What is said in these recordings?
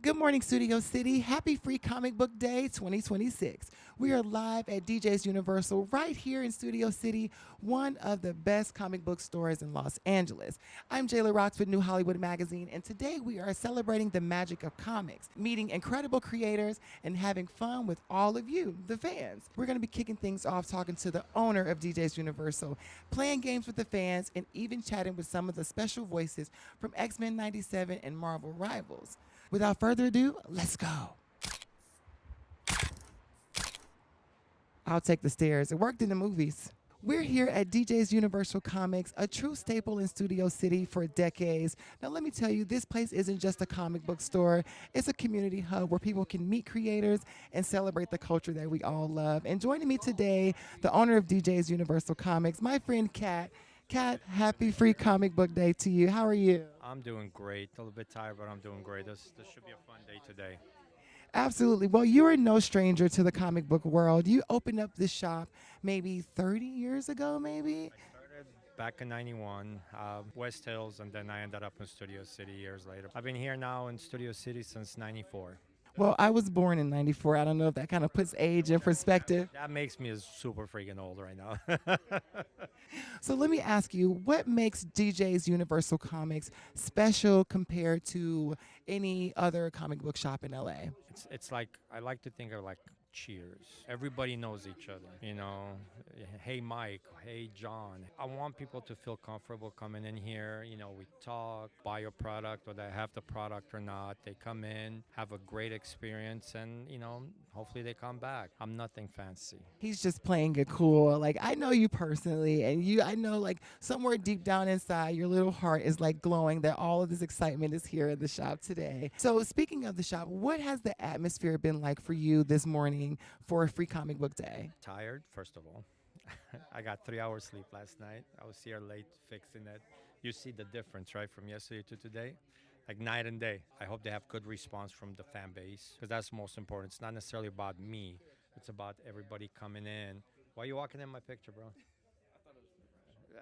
Good morning, Studio City. Happy Free Comic Book Day 2026. We are live at DJ's Universal right here in Studio City, one of the best comic book stores in Los Angeles. I'm Jayla Rocks with New Hollywood Magazine, and today we are celebrating the magic of comics, meeting incredible creators, and having fun with all of you, the fans. We're going to be kicking things off talking to the owner of DJ's Universal, playing games with the fans, and even chatting with some of the special voices from X-Men 97 and Marvel Rivals. Without further ado, let's go. I'll take the stairs. It worked in the movies. We're here at DJ's Universal Comics, a true staple in Studio City for decades. Now, let me tell you, this place isn't just a comic book store, it's a community hub where people can meet creators and celebrate the culture that we all love. And joining me today, the owner of DJ's Universal Comics, my friend Kat. Kat, happy Free Comic Book Day to you. How are you? I'm doing great. A little bit tired, but I'm doing great. This should be a fun day today. Absolutely. Well, you are no stranger to the comic book world. You opened up this shop maybe 30 years ago, maybe? I started back in '91, West Hills, and then I ended up in Studio City years later. I've been here now in Studio City since '94. Well, I was born in 94. I don't know if that kind of puts age in perspective. That makes me super freaking old right now. So let me ask you, what makes DJ's Universal Comics special compared to any other comic book shop in LA? It's like I like to think of like Cheers. Everybody knows each other. Hey Mike, hey John. I want people to feel comfortable coming in here. We talk, buy a product, whether I have the product or not. They come in, have a great experience, and hopefully they come back. I'm nothing fancy. He's just playing it cool. Like, I know you personally, and I know, like, somewhere deep down inside, your little heart is like glowing that all of this excitement is here in the shop today. So, speaking of the shop, what has the atmosphere been like for you this morning for a Free Comic Book Day? Tired, first of all. I got 3 hours sleep last night. I was here late fixing it. You see the difference, right, from yesterday to today? Like night and day. I hope they have good response from the fan base because that's most important. It's not necessarily about me. It's about everybody coming in. Why are you walking in my picture, bro?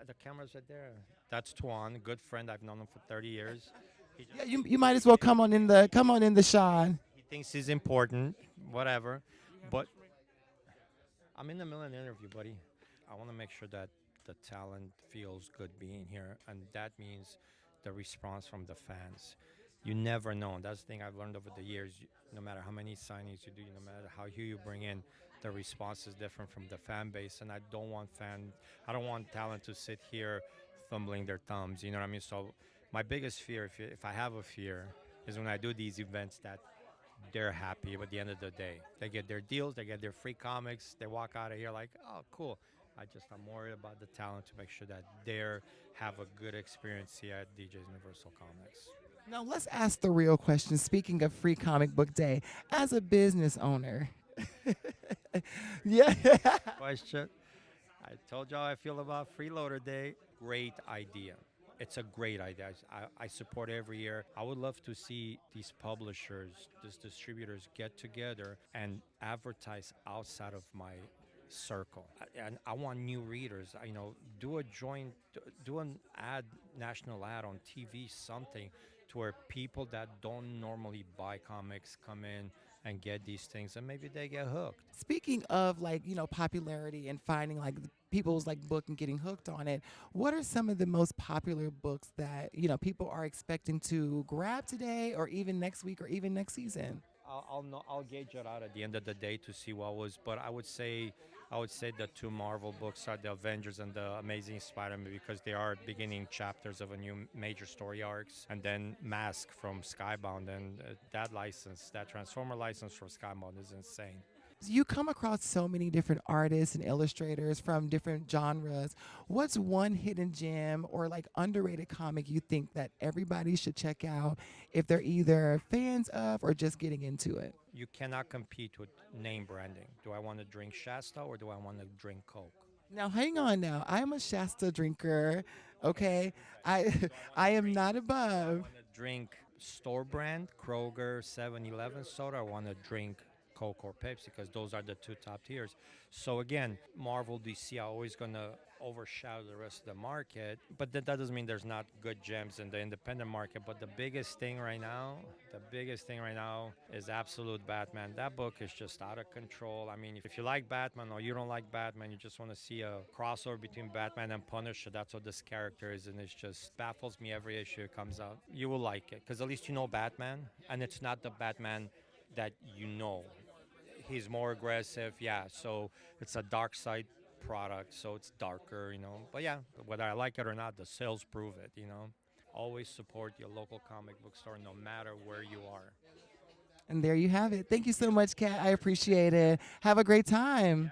The camera's right there. That's Tuan, good friend. I've known him for 30 years. He just Yeah, you might as well come on in the shine. he thinks he's important, whatever. But I'm in the middle of an interview, buddy. I want to make sure that the talent feels good being here, and that means the response from the fans. You never know. And that's the thing I've learned over the years. No matter how many signings you do, no matter how few you bring in, the response is different from the fan base. And I don't want talent to sit here fumbling their thumbs. You know what I mean? So my biggest fear, if I have a fear, is when I do these events that they're happy at the end of the day. They get their deals, they get their free comics, they walk out of here like, oh, cool. I'm worried about the talent to make sure that they have a good experience here at DJ's Universal Comics. Now, let's ask the real question. Speaking of Free Comic Book Day, as a business owner, yeah. Question. I told y'all how I feel about Freeloader Day. Great idea. It's a great idea. I support it every year. I would love to see these publishers, these distributors get together and advertise outside of my circle. And I want new readers. Do a joint, do an ad, national ad on TV, something to where people that don't normally buy comics come in and get these things, and maybe they get hooked. Speaking of, like, popularity and finding like people's like book and getting hooked on it, what are some of the most popular books that people are expecting to grab today or even next week or even next season? I'll gauge it out at the end of the day to see what was. But I would say the two Marvel books are the Avengers and the Amazing Spider-Man because they are beginning chapters of a new major story arcs. And then Mask from Skybound, and that Transformer license from Skybound is insane. You come across so many different artists and illustrators from different genres. What's one hidden gem or like underrated comic you think that everybody should check out if they're either fans of or just getting into it? You cannot compete with name branding. Do I want to drink Shasta or do I want to drink Coke? Now, hang on now. I'm a Shasta drinker, okay? I I am not above. Want to drink store brand, Kroger, 7-Eleven soda, I want to drink Coke or Pepsi because those are the two top tiers. So again, Marvel, DC are always going to overshadow the rest of the market. But that doesn't mean there's not good gems in the independent market. But the biggest thing right now is Absolute Batman. That book is just out of control. I mean, if you like Batman or you don't like Batman, you just want to see a crossover between Batman and Punisher. That's what this character is, and it just baffles me every issue it comes out. You will like it because at least you know Batman, and it's not the Batman that you know. He's more aggressive, yeah. So it's a dark side product, so it's darker, But yeah, whether I like it or not, the sales prove it. Always support your local comic book store no matter where you are. And there you have it. Thank you so much, Kat. I appreciate it. Have a great time.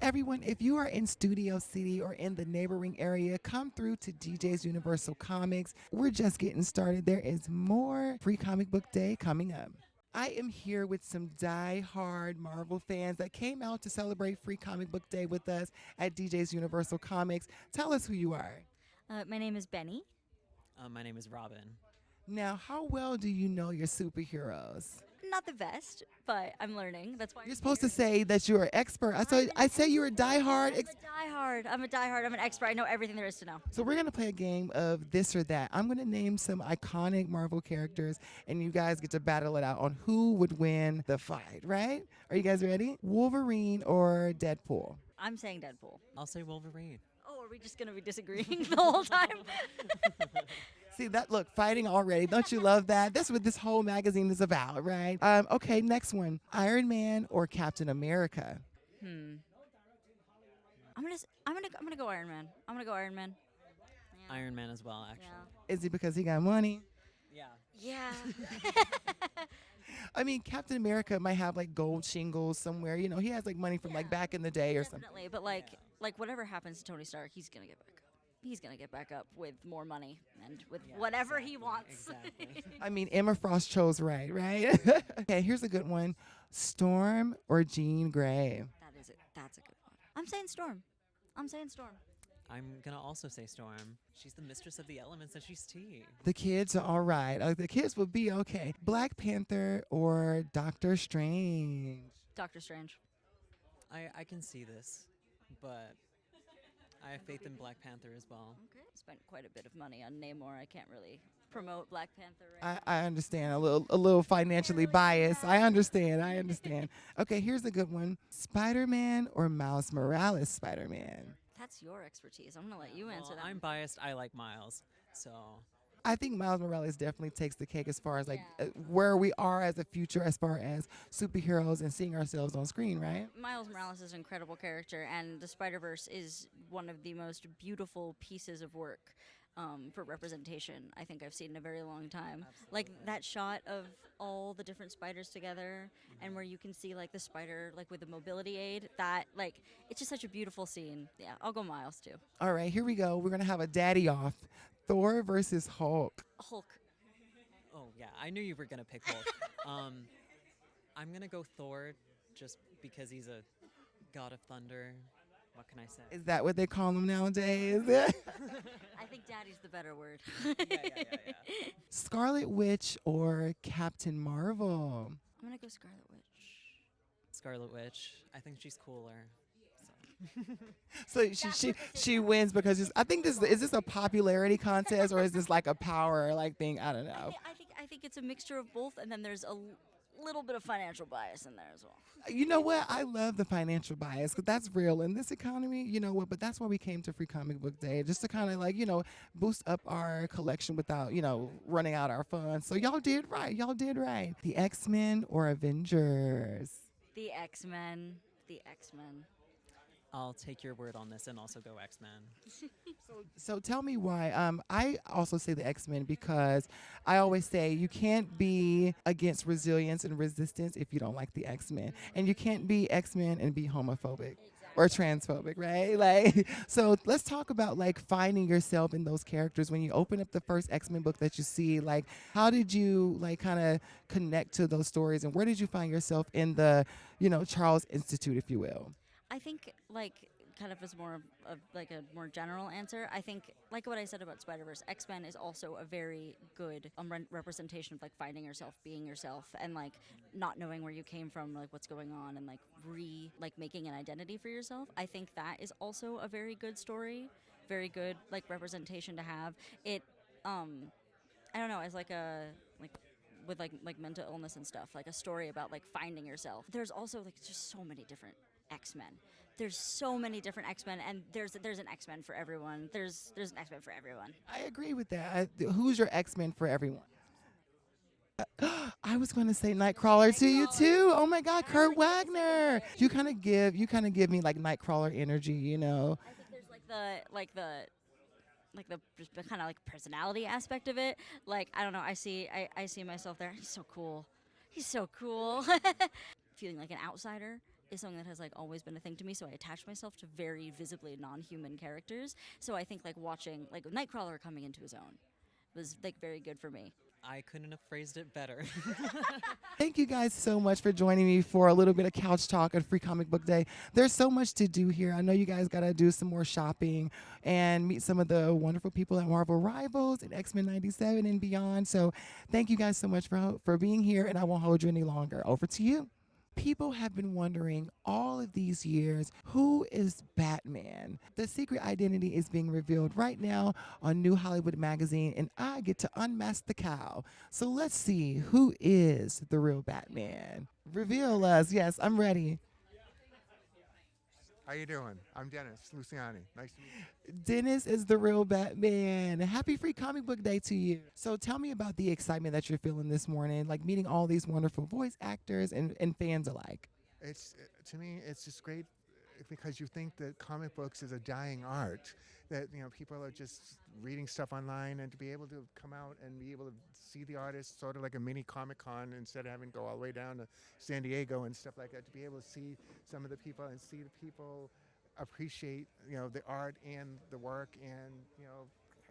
Everyone, if you are in Studio City or in the neighboring area, come through to DJ's Universal Comics. We're just getting started. There is more Free Comic Book Day coming up. I am here with some die-hard Marvel fans that came out to celebrate Free Comic Book Day with us at DJ's Universal Comics. Tell us who you are. My name is Benny. My name is Robin. Now, how well do you know your superheroes? Not the best, but I'm learning. That's why You're supposed to say that you're an expert. I say you're a die-hard. I'm a diehard. I'm an expert. I know everything there is to know. So we're gonna play a game of this or that. I'm gonna name some iconic Marvel characters, and you guys get to battle it out on who would win the fight. Right? Are you guys ready? Wolverine or Deadpool? I'm saying Deadpool. I'll say Wolverine. Oh, are we just gonna be disagreeing the whole time? See that? Look, fighting already. Don't you love that? That's what this whole magazine is about, right? Okay, next one: Iron Man or Captain America? I'm gonna go Iron Man. I'm gonna go Iron Man. Yeah. Iron Man as well, actually. Is it because he got money? Yeah. Yeah. I mean, Captain America might have like gold shingles somewhere. You know, he has like money from like back in the day or something. Definitely, but like whatever happens to Tony Stark, he's gonna get back up. He's gonna get back up with more money and with whatever he wants. Exactly. I mean, Emma Frost chose right? Okay, here's a good one: Storm or Jean Grey? That is it. That's a good one. I'm saying Storm. I'm gonna also say Storm. She's the mistress of the elements and she's tea. The kids are all right. The kids will be okay. Black Panther or Doctor Strange? Doctor Strange. I can see this, but I have faith in Black Panther as well. Okay. Spent quite a bit of money on Namor. I can't really promote Black Panther right I understand. A little financially biased. I understand. Okay, here's a good one: Spider-Man or Miles Morales Spider-Man? That's your expertise. I'm gonna let you answer Well, that. I'm biased. I like Miles, so I think Miles Morales definitely takes the cake as far as like Yeah. where we are as a future, as far as superheroes and seeing ourselves on screen, right? Miles Morales is an incredible character, and the Spider-Verse is one of the most beautiful pieces of work for representation I think I've seen in a very long time. Like that shot of all the different spiders together, and where you can see like the spider like with the mobility aid. That like it's just such a beautiful scene. Yeah, I'll go Miles too. All right, here we go. We're gonna have a daddy off. Thor versus Hulk. Hulk. oh yeah, I knew you were gonna pick Hulk. I'm gonna go Thor, just because he's a god of thunder. What can I say? Is that what they call him nowadays? I think Daddy's the better word. Yeah. Scarlet Witch or Captain Marvel? I'm gonna go Scarlet Witch. Scarlet Witch. I think she's cooler. So she wins because I think is this a popularity contest or is this like a power like thing? I don't know. I think it's a mixture of both, and then there's a little bit of financial bias in there as well. You know what? I love the financial bias because that's real in this economy. You know what? But that's why we came to Free Comic Book Day, just to kind of like boost up our collection without running out our funds. So y'all did right. The X-Men or Avengers? The X-Men. I'll take your word on this and also go X-Men. So tell me why. I also say the X-Men because I always say you can't be against resilience and resistance if you don't like the X-Men, and you can't be X-Men and be homophobic or transphobic, right? Like, so let's talk about like finding yourself in those characters when you open up the first X-Men book that you see. Like, how did you like kind of connect to those stories, and where did you find yourself in the Charles Institute, if you will? I think like kind of as more of like a more general answer, I think like what I said about Spider-Verse, X-Men is also a very good representation of like finding yourself, being yourself, and like not knowing where you came from, like what's going on, and like making an identity for yourself. I think that is also a very good story, very good like representation to have. It I don't know, as like a like with like mental illness and stuff, like a story about like finding yourself. There's also like just so many different X-Men. There's so many different X-Men, and there's an X-Men for everyone. There's an X-Men for everyone. I agree with that. Who's your X-Men for everyone? I was going to say Nightcrawler to you too. Oh my God, Kurt Wagner. You kind of give me like Nightcrawler energy, you know. I think there's like the kind of like personality aspect of it. Like I don't know, I see myself there. He's so cool. He's so cool. Feeling like an outsider is something that has like always been a thing to me. So I attach myself to very visibly non-human characters. So I think like watching like Nightcrawler coming into his own was like very good for me. I couldn't have phrased it better. Thank you guys so much for joining me for a little bit of couch talk on Free Comic Book Day. There's so much to do here. I know you guys got to do some more shopping and meet some of the wonderful people at Marvel Rivals and X-Men 97 and beyond. So thank you guys so much for being here, and I won't hold you any longer. Over to you. People have been wondering all of these years, who is Batman? The secret identity is being revealed right now on New Hollywood Magazine, and I get to unmask the cow. So let's see, who is the real Batman? Reveal us. Yes, I'm ready. How you doing? I'm Dennis Luciani. Nice to meet you. Dennis is the real Batman. Happy Free Comic Book Day to you. So tell me about the excitement that you're feeling this morning, like meeting all these wonderful voice actors and fans alike. It's to me, it's just great because you think that comic books is a dying art. That people are just reading stuff online, and to be able to come out and be able to see the artists, sort of like a mini Comic Con, instead of having to go all the way down to San Diego and stuff like that. To be able to see some of the people and see the people appreciate the art and the work, and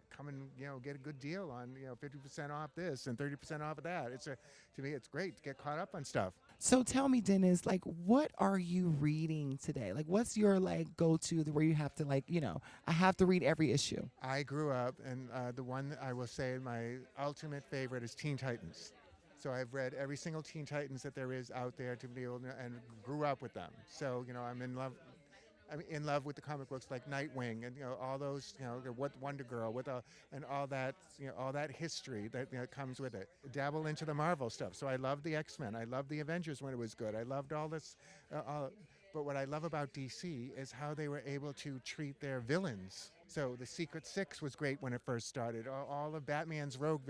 come and get a good deal on 50% off this and 30% off of that. To me it's great to get caught up on stuff. So tell me, Dennis, like, what are you reading today? Like, what's your like go-to where you have to I have to read every issue. I grew up, and the one that I will say my ultimate favorite is Teen Titans. So I've read every single Teen Titans that there is out there to be able to, and grew up with them. So I'm in love. I'm in love with the comic books like Nightwing and all those what Wonder Girl with and all that all that history that comes with it. Dabble into the Marvel stuff. So I love the X-Men. I love the Avengers when it was good. I loved all this. But what I love about DC is how they were able to treat their villains. So the Secret Six was great when it first started. All of Batman's rogue,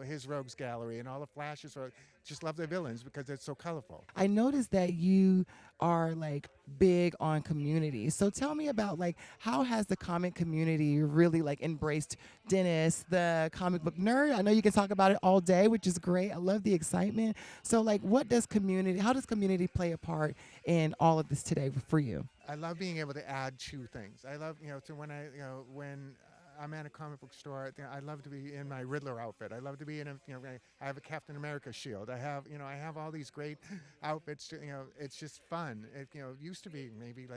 his rogues gallery and all the Flashes. Just love their villains because it's so colorful. I noticed that you are like big on community. So tell me about like how has the comic community really like embraced Dennis, the comic book nerd? I know you can talk about it all day, which is great. I love the excitement. So like how does community play a part in all of this today for you? I love being able to add two things. I love, so when when I'm at a comic book store, I love to be in my Riddler outfit. I love to be in I have a Captain America shield. I have all these great outfits. It's just fun. It used to be maybe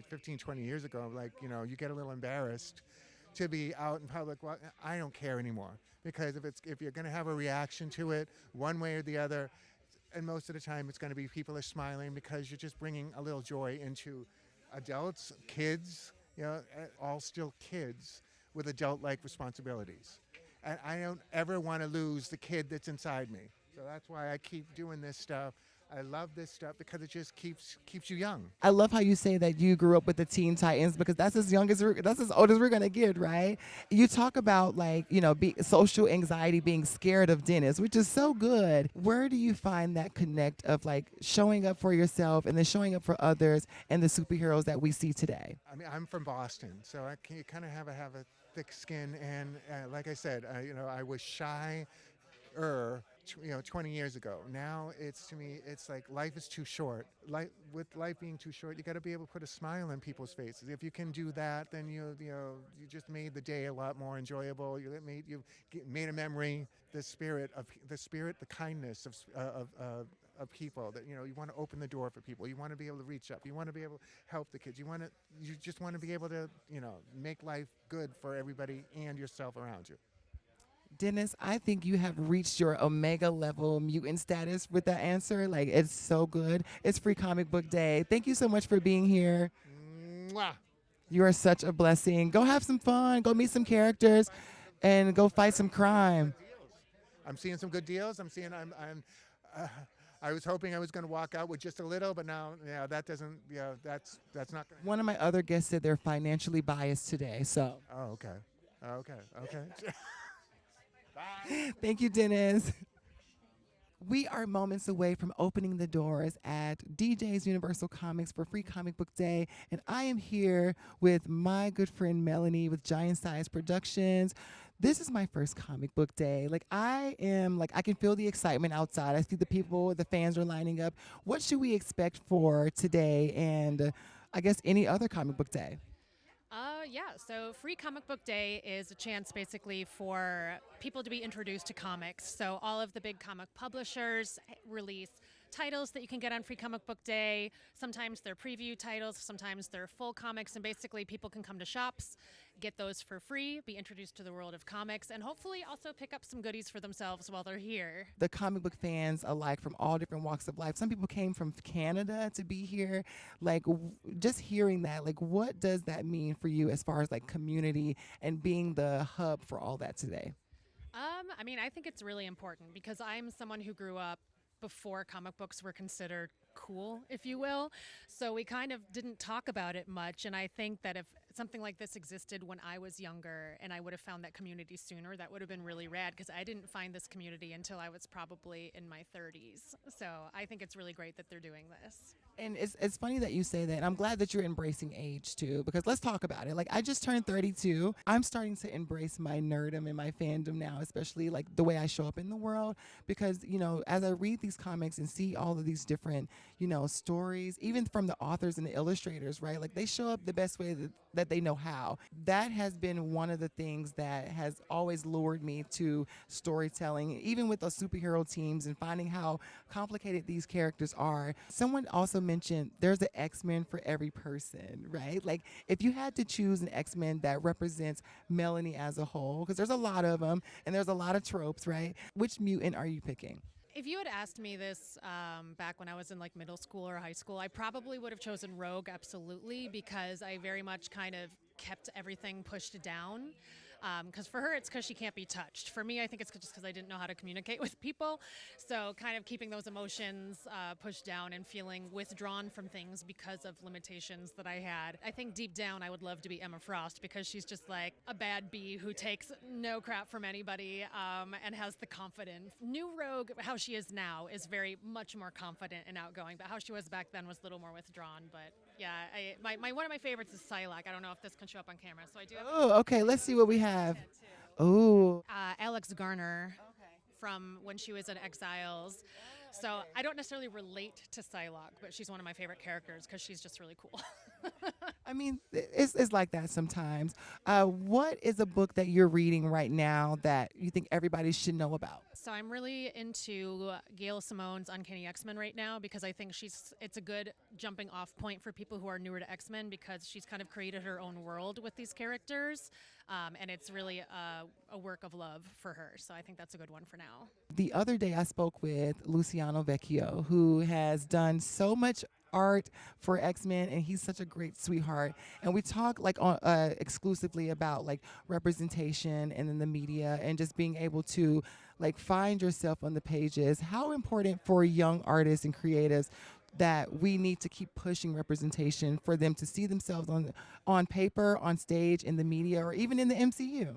15, 20 years ago, you get a little embarrassed to be out in public. Well, I don't care anymore because if you're going to have a reaction to it one way or the other, and most of the time it's going to be people are smiling because you're just bringing a little joy into adults, kids, all still kids with adult-like responsibilities. And I don't ever want to lose the kid that's inside me. So that's why I keep doing this stuff. I love this stuff because it just keeps you young. I love how you say that you grew up with the Teen Titans because that's as old as we're gonna get, right? You talk about social anxiety, being scared of Dennis, which is so good. Where do you find that connect of like showing up for yourself and then showing up for others and the superheroes that we see today? I mean, I'm from Boston, so you kind of have a thick skin, and like I said, I was shy 20 years ago. Now it's, to me, it's like life is too short. With life being too short, you got to be able to put a smile on people's faces. If you can do that, then you just made the day a lot more enjoyable. You made a memory. The kindness of people, that you want to open the door for people. You want to be able to reach up. You want to be able to help the kids. You just want to be able to make life good for everybody and yourself around you. Dennis, I think you have reached your omega level mutant status with that answer. Like, it's so good. It's Free Comic Book Day. Thank you so much for being here. Mwah. You are such a blessing. Go have some fun. Go meet some characters and go fight some crime. I'm seeing some good deals. Uh, I was hoping I was going to walk out with just a little, but now, yeah, that doesn't. Yeah, that's not going. One of my other guests said they're financially biased today. So Oh, okay. Okay. thank you, Dennis. We are moments away from opening the doors at DJ's Universal Comics for Free Comic Book Day, and I am here with my good friend Melanie with Giant Size Productions. This is my first comic book day. I can feel the excitement outside. I see the people, the fans are lining up. What should we expect for today and I guess any other comic book day? Yeah, so Free Comic Book Day is a chance basically for people to be introduced to comics. So all of the big comic publishers release titles that you can get on Free Comic Book Day. Sometimes they're preview titles, sometimes they're full comics, and basically people can come to shops, get those for free, be introduced to the world of comics, and hopefully also pick up some goodies for themselves while they're here. The comic book fans alike from all different walks of life. Some people came from Canada to be here. Just hearing that, what does that mean for you as far as community and being the hub for all that today? I think it's really important because I'm someone who grew up before comic books were considered cool, if you will. So we kind of didn't talk about it much. And I think that if something like this existed when I was younger and I would have found that community sooner, that would have been really rad because I didn't find this community until I was probably in my 30s. So I think it's really great that they're doing this. And it's funny that you say that. And I'm glad that you're embracing age too, because let's talk about it. I just turned 32. I'm starting to embrace my nerdom and my fandom now, especially the way I show up in the world. Because, as I read these comics and see all of these different, stories, even from the authors and the illustrators, right? They show up the best way that they know how. That has been one of the things that has always lured me to storytelling, even with those superhero teams and finding how complicated these characters are. Someone also mentioned there's an X-Men for every person, right? If you had to choose an X-Men that represents Melanie as a whole, because there's a lot of them and there's a lot of tropes, right? Which mutant are you picking? If you had asked me this back when I was in middle school or high school, I probably would have chosen Rogue, absolutely, because I very much kind of kept everything pushed down. Because for her, it's because she can't be touched. For me, I think it's just because I didn't know how to communicate with people. So kind of keeping those emotions pushed down and feeling withdrawn from things because of limitations that I had. I think deep down, I would love to be Emma Frost because she's just like a bad bee who takes no crap from anybody and has the confidence. New Rogue, how she is now, is very much more confident and outgoing, but how she was back then was a little more withdrawn. But yeah, one of my favorites is Psylocke. I don't know if this can show up on camera, so I do have. Oh, okay. Let's see what we have. Oh, Alex Garner from when she was in Exiles. So I don't necessarily relate to Psylocke, but she's one of my favorite characters because she's just really cool. it's like that sometimes. What is a book that you're reading right now that you think everybody should know about? So I'm really into Gail Simone's Uncanny X-Men right now because I think it's a good jumping off point for people who are newer to X-Men because she's kind of created her own world with these characters. And it's really a work of love for her. So I think that's a good one for now. The other day I spoke with Luciano Vecchio, who has done so much art for X-Men, and he's such a great sweetheart. And we talk exclusively about representation and in the media and just being able to find yourself on the pages. How important for young artists and creatives that we need to keep pushing representation for them to see themselves on paper, on stage, in the media, or even in the MCU?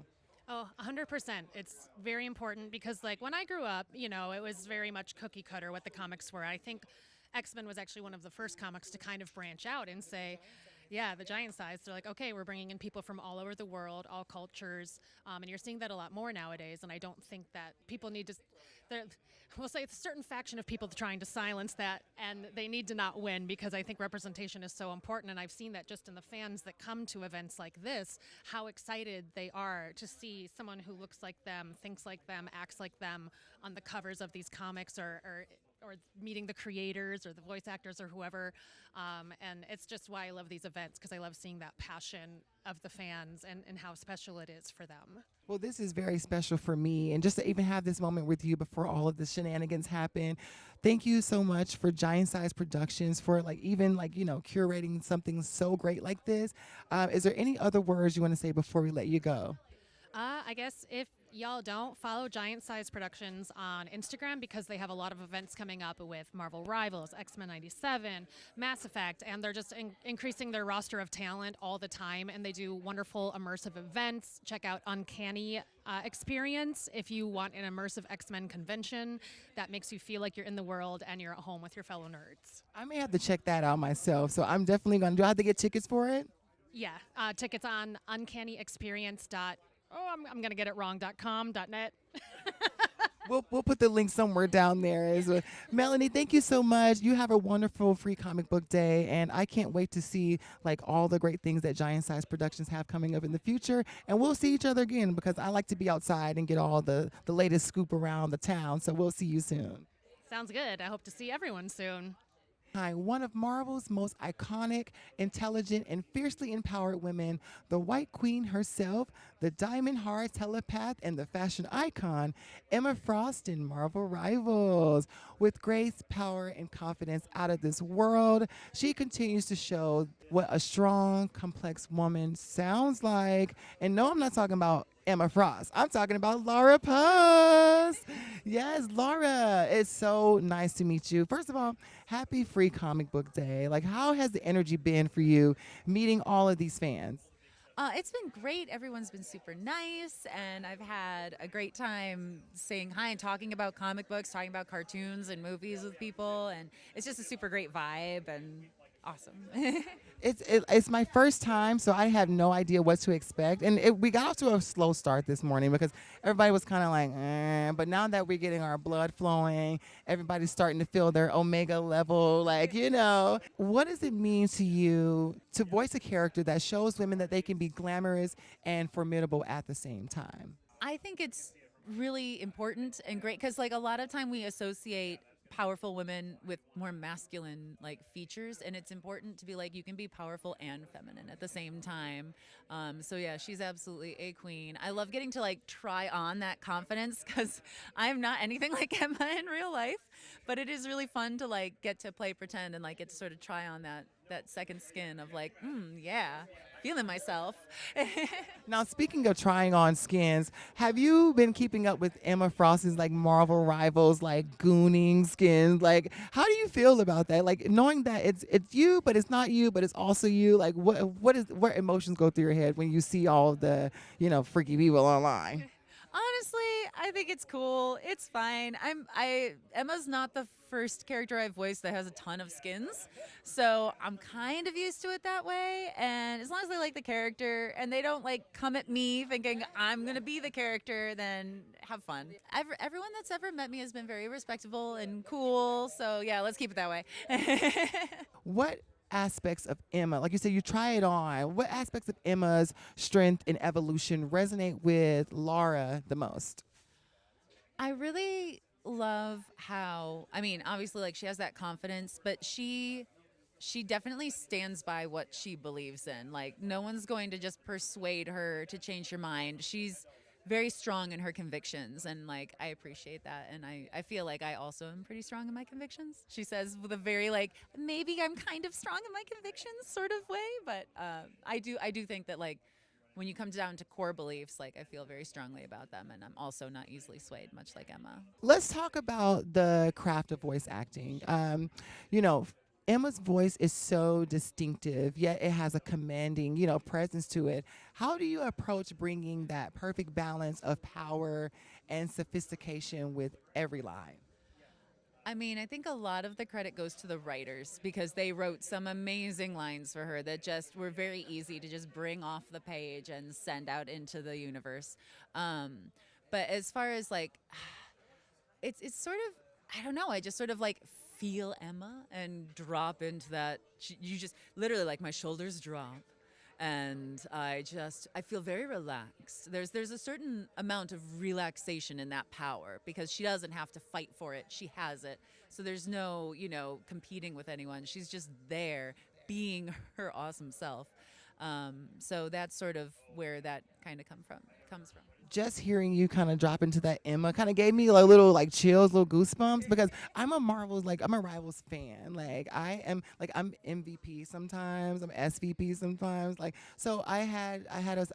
Oh, 100%. It's very important because when I grew up, it was very much cookie cutter what the comics were. I think X-Men was actually one of the first comics to kind of branch out and say, Yeah, the giant size. They're like, okay, we're bringing in people from all over the world, all cultures, and you're seeing that a lot more nowadays. And I don't think that people need to. there- We'll say it's a certain faction of people trying to silence that, and they need to not win because I think representation is so important. And I've seen that just in the fans that come to events like this, how excited they are to see someone who looks like them, thinks like them, acts like them on the covers of these comics or meeting the creators or the voice actors or whoever. And it's just why I love these events because I love seeing that passion of the fans and how special it is for them. Well, this is very special for me. And just to even have this moment with you before all of the shenanigans happen, thank you so much for Giant Size Productions for like even like, curating something so great like this. Is there any other words you want to say before we let you go? I guess if y'all don't follow Giant Size Productions on Instagram because they have a lot of events coming up with Marvel Rivals, X-Men 97, Mass Effect, and they're just increasing their roster of talent all the time, and they do wonderful immersive events. Check out Uncanny Experience if you want an immersive X-Men convention that makes you feel like you're in the world and you're at home with your fellow nerds. I may have to check that out myself. So I'm definitely going to, do I have to get tickets for it? Yeah, tickets on uncannyexperience. I'm going to get it wrong. .com.net. We'll put the link somewhere down there. Melanie, thank you so much. You have a wonderful free comic book day, and I can't wait to see like all the great things that Giant Size Productions have coming up in the future. And we'll see each other again because I like to be outside and get all the latest scoop around the town. So we'll see you soon. Sounds good. I hope to see everyone soon. Hi, one of Marvel's most iconic, intelligent, and fiercely empowered women, the White Queen herself, the diamond heart telepath, and the fashion icon, Emma Frost in Marvel Rivals. With grace, power, and confidence out of this world, she continues to show what a strong, complex woman sounds like. And no, I'm not talking about Emma Frost. I'm talking about Laura Puss. Yes, Laura. It's so nice to meet you. First of all, happy Free Comic Book Day. Like, how has the energy been for you meeting all of these fans? It's been great. Everyone's been super nice, and I've had a great time saying hi and talking about comic books, talking about cartoons and movies with people, and it's just a super great vibe and awesome. It's my first time, so I have no idea what to expect. And we got off to a slow start this morning because everybody was kind of like, but now that we're getting our blood flowing, everybody's starting to feel their omega level. Like, what does it mean to you to voice a character that shows women that they can be glamorous and formidable at the same time? I think it's really important and great because, like, a lot of time we associate powerful women with more masculine like features, and it's important to be like you can be powerful and feminine at the same time. So yeah, she's absolutely a queen. I love getting to like try on that confidence because I'm not anything like Emma in real life, but it is really fun to like get to play pretend and like get to sort of try on that second skin of like, yeah, feeling myself. Now, speaking of trying on skins, have you been keeping up with Emma Frost's like Marvel Rivals, like gooning skins? Like, how do you feel about that? Like knowing that it's you, but it's not you, but it's also you. Like, what emotions go through your head when you see all of the freaky people online? Honestly, I think it's cool. It's fine. Emma's not the first character I've voiced that has a ton of skins, so I'm kind of used to it that way. And as long as they like the character and they don't like come at me thinking I'm gonna be the character, then have fun. Everyone that's ever met me has been very respectable and cool. So yeah, let's keep it that way. What aspects of Emma, like you said, you try it on, what aspects of Emma's strength and evolution resonate with Laura the most? I really love how, I mean, obviously like she has that confidence, but she definitely stands by what she believes in. Like no one's going to just persuade her to change her mind. She's very strong in her convictions, and like I appreciate that, and I feel like I also am pretty strong in my convictions. She says with a very like maybe I'm kind of strong in my convictions sort of way, but I do think that like when you come down to core beliefs, like I feel very strongly about them, and I'm also not easily swayed, much like Emma. Let's talk about the craft of voice acting. You know, Emma's voice is so distinctive, yet it has a commanding, presence to it. How do you approach bringing that perfect balance of power and sophistication with every line? I mean, I think a lot of the credit goes to the writers because they wrote some amazing lines for her that just were very easy to just bring off the page and send out into the universe. Um, but as far as like, it's sort of, I don't know. I just sort of like feel Emma and drop into that. You just literally like my shoulders drop, and I feel very relaxed. There's a certain amount of relaxation in that power because she doesn't have to fight for it. She has it. So there's no, competing with anyone. She's just there being her awesome self. So that's sort of where that kind of comes from. Just hearing you kind of drop into that Emma kind of gave me a little like chills, little goosebumps because I'm a Rivals fan. I'm MVP sometimes, I'm SVP sometimes. Like so, I had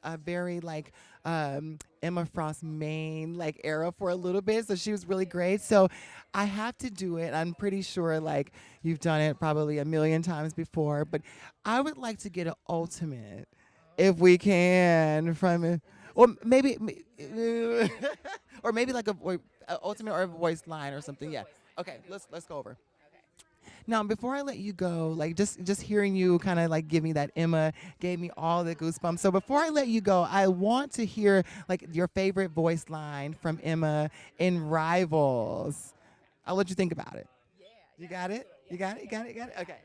a very like Emma Frost main like era for a little bit, so she was really great. So I have to do it. I'm pretty sure like you've done it probably a million times before, but I would like to get an ultimate if we can from it. Or maybe, or maybe like a ultimate or a voice line or something. Yeah. Okay. Let's go over. Now, before I let you go, like just hearing you kind of like give me that Emma gave me all the goosebumps. So before I let you go, I want to hear like your favorite voice line from Emma in Rivals. I'll let you think about it. You got it? You got it? You got it? You got it? Okay.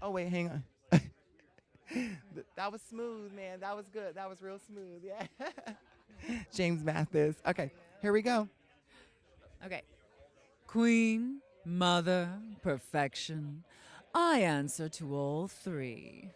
Oh wait, hang on. That was smooth, man. That was good. That was real smooth. Yeah. James Mathis. Okay, here we go. Okay. Queen, mother, perfection. I answer to all three.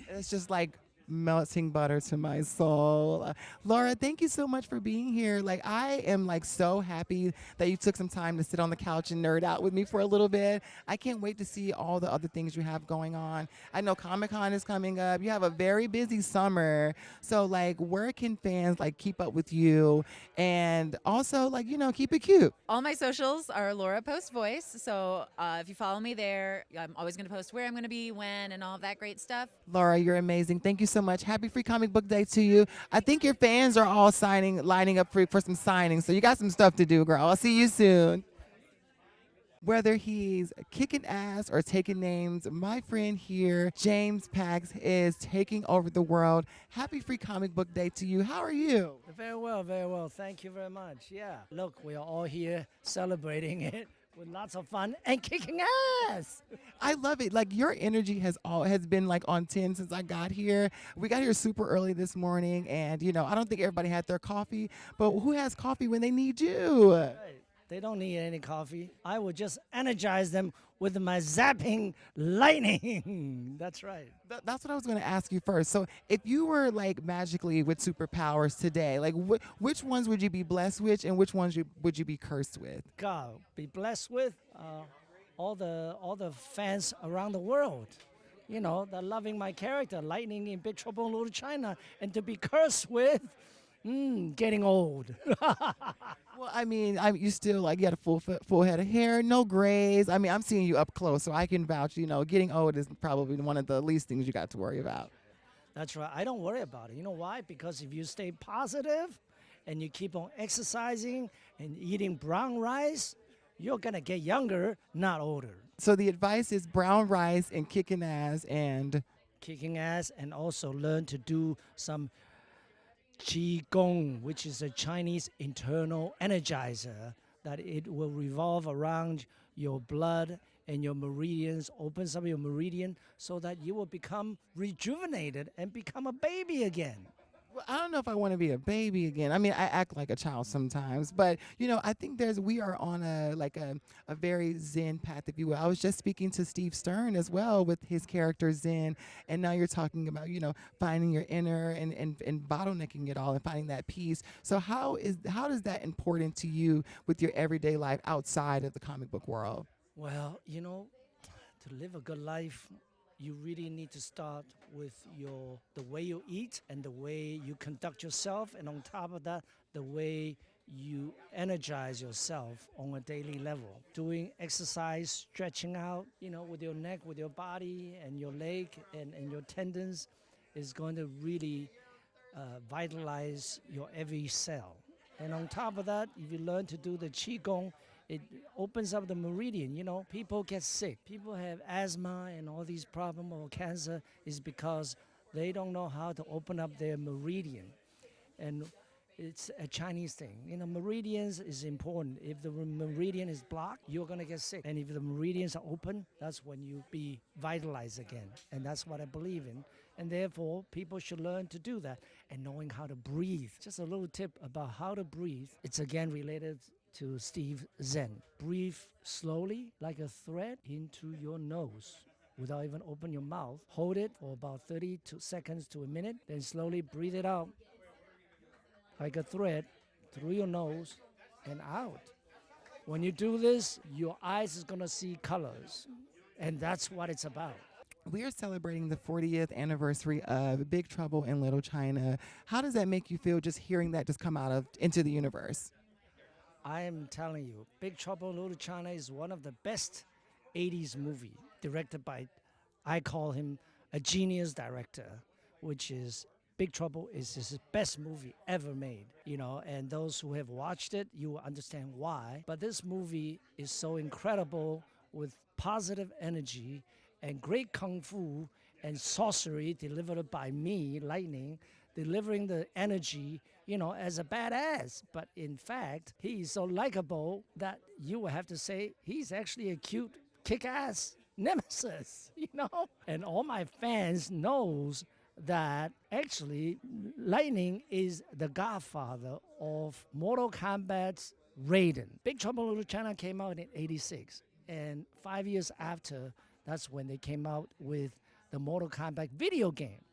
It's just like melting butter to my soul. Laura, thank you so much for being here. Like I am like so happy that you took some time to sit on the couch and nerd out with me for a little bit. I can't wait to see all the other things you have going on. I know Comic-Con is coming up. You have a very busy summer. So like where can fans like keep up with you and also like, keep it cute? All my socials are Laura Post Voice. So if you follow me there, I'm always going to post where I'm going to be, when, and all of that great stuff. Laura, you're amazing. Thank you so much. Happy Free Comic Book Day to you. I think your fans are all lining up for some signings. So you got some stuff to do, girl. I'll see you soon. Whether he's kicking ass or taking names, my friend here, James Pax, is taking over the world. Happy Free Comic Book Day to you. How are you? Very well, very well. Thank you very much. Yeah. Look, we are all here celebrating it with lots of fun and kicking ass. I love it. Like your energy has been like on 10 since I got here. We got here super early this morning and I don't think everybody had their coffee, but who has coffee when they need you? Right. They don't need any coffee. I will just energize them with my zapping lightning. That's right. That's what I was going to ask you first. So, if you were like magically with superpowers today, like which ones would you be blessed with, and which ones would you be cursed with? God, be blessed with all the fans around the world. They're loving my character, Lightning in Big Trouble in Little China, and to be cursed with getting old. Well, I mean, you still like you had a full head of hair, no grays. I mean, I'm seeing you up close, so I can vouch. Getting old is probably one of the least things you got to worry about. That's right. I don't worry about it. You know why? Because if you stay positive and you keep on exercising and eating brown rice, you're going to get younger, not older. So the advice is brown rice and kicking ass and also learn to do some Qi Gong, which is a Chinese internal energizer, that it will revolve around your blood and your meridians, opens up your meridian so that you will become rejuvenated and become a baby again. Well, I don't know if I want to be a baby again. I mean, I act like a child sometimes, but I think we are on a very Zen path, if you will. I was just speaking to Steve Stern as well with his character Zen, and now you're talking about finding your inner and bottlenecking it all and finding that peace. So how does that important to you with your everyday life outside of the comic book world? Well, to live a good life, you really need to start with the way you eat and the way you conduct yourself, and on top of that, the way you energize yourself on a daily level. Doing exercise, stretching out, with your neck, with your body, and your leg, and your tendons is going to really vitalize your every cell. And on top of that, if you learn to do the Qigong, It opens up the meridian. You know, people get sick. People have asthma and all these problems or cancer is because they don't know how to open up their meridian. And it's a Chinese thing. You know, meridians is important. If the meridian is blocked, you're gonna get sick. And if the meridians are open, that's when you be vitalized again. And that's what I believe in. And therefore, people should learn to do that and knowing how to breathe. Just a little tip about how to breathe. It's again related to Steve Zen. Breathe slowly like a thread into your nose without even open your mouth. Hold it for about 30 seconds to a minute, then slowly breathe it out like a thread through your nose and out. When you do this, your eyes is gonna see colors, and that's what it's about. We are celebrating the 40th anniversary of Big Trouble in Little China. How does that make you feel just hearing that just come out of into the universe? I am telling you, Big Trouble in Little China is one of the best 80s movie directed by, I call him a genius director, which is Big Trouble is his best movie ever made, you know, and those who have watched it, you will understand why. But this movie is so incredible with positive energy and great kung fu and sorcery delivered by me, Lightning, delivering the energy, you know, as a badass. But in fact, he's so likable that you will have to say he's actually a cute, kick-ass nemesis, you know? And all my fans knows that actually Lightning is the godfather of Mortal Kombat's Raiden. Big Trouble in Little China came out in '86, and 5 years after, that's when they came out with the Mortal Kombat video game.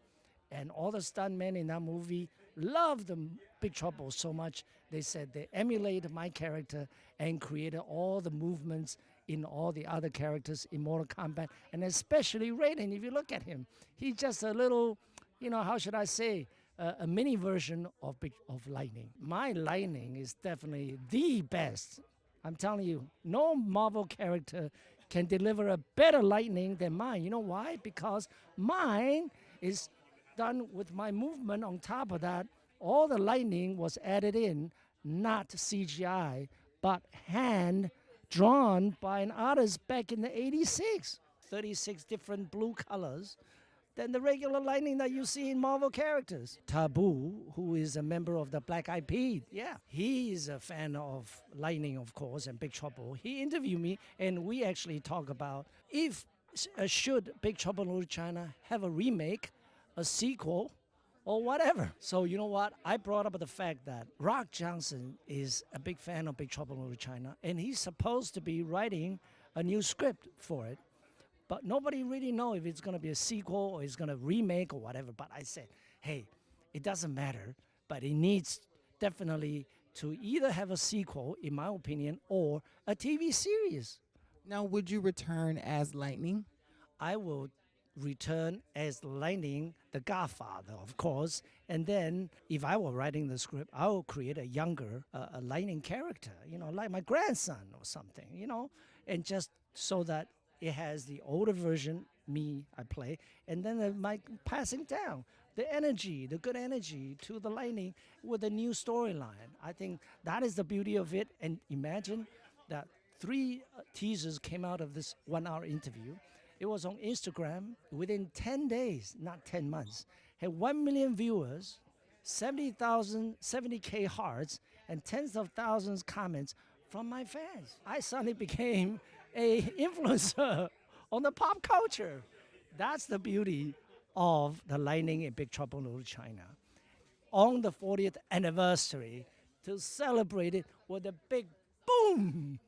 And all the stuntmen in that movie loved the Big Trouble so much, they said they emulated my character and created all the movements in all the other characters in Mortal Kombat, and especially Raiden. If you look at him, he's just a little, you know, how should I say, a mini version of Lightning. My Lightning is definitely the best. I'm telling you, no Marvel character can deliver a better Lightning than mine. You know why? Because mine is done with my movement. On top of that, all the lightning was added in, not CGI, but hand drawn by an artist back in the '86. 36 different blue colors than the regular lightning that you see in Marvel characters. Taboo, who is a member of the Black Eyed Peas, yeah, he is a fan of Lightning, of course, and Big Trouble. He interviewed me, and we actually talk about if should Big Trouble in Little China have a remake, a sequel, or whatever. So you know what? I brought up the fact that Rock Johnson is a big fan of Big Trouble in Little China, and he's supposed to be writing a new script for it. But nobody really know if it's going to be a sequel or it's going to remake or whatever. But I said, hey, it doesn't matter, but it needs definitely to either have a sequel, in my opinion, or a TV series. Now, would you return as Lightning? I will return as Lightning, the Godfather, of course. And then, if I were writing the script, I will create a younger, a Lightning character, you know, like my grandson or something, you know, and just so that it has the older version, me, I play, and then my passing down the energy, the good energy to the Lightning with a new storyline. I think that is the beauty of it. And imagine that 3 teasers came out of this 1-hour interview. It was on Instagram within 10 days, not 10 months. Had 1 million viewers, 70K hearts, and tens of thousands comments from my fans. I suddenly became a influencer on the pop culture. That's the beauty of the Lightning in Big Trouble in Little China. On the 40th anniversary, to celebrate it with a big boom.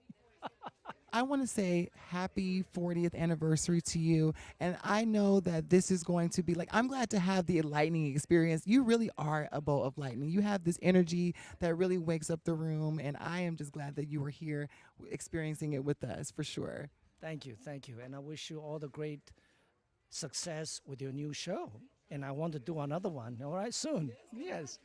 I want to say happy 40th anniversary to you. And I know that this is going to be like, I'm glad to have the lightning experience. You really are a bolt of lightning. You have this energy that really wakes up the room. And I am just glad that you were here experiencing it with us for sure. Thank you, thank you. And I wish you all the great success with your new show. And I want to do another one, all right, soon. Yes.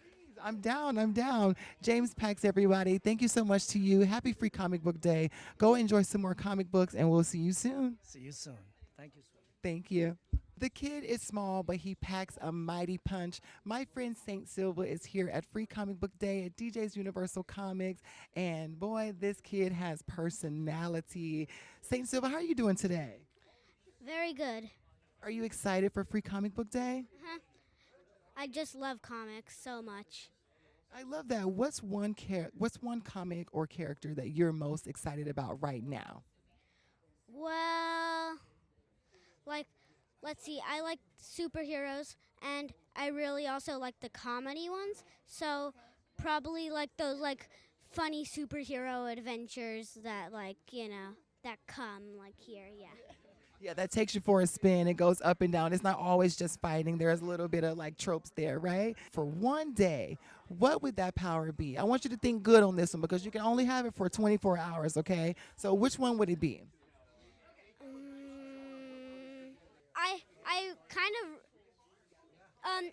I'm down. I'm down. James Pax, everybody. Thank you so much to you. Happy Free Comic Book Day. Go enjoy some more comic books, and we'll see you soon. See you soon. Thank you, sweetie. Thank you. The kid is small, but he packs a mighty punch. My friend Saint Silva is here at Free Comic Book Day at DJ's Universal Comics, and boy, this kid has personality. Saint Silva, how are you doing today? Very good. Are you excited for Free Comic Book Day? Uh-huh. I just love comics so much. I love that. What's one comic or character that you're most excited about right now? Well, like, let's see, I like superheroes, and I really also like the comedy ones. So probably like those like funny superhero adventures that that come like here, yeah. Yeah, that takes you for a spin. It goes up and down. It's not always just fighting. There's a little bit of like tropes there, right? For one day, what would that power be? I want you to think good on this one because you can only have it for 24 hours, okay? So which one would it be? I kind of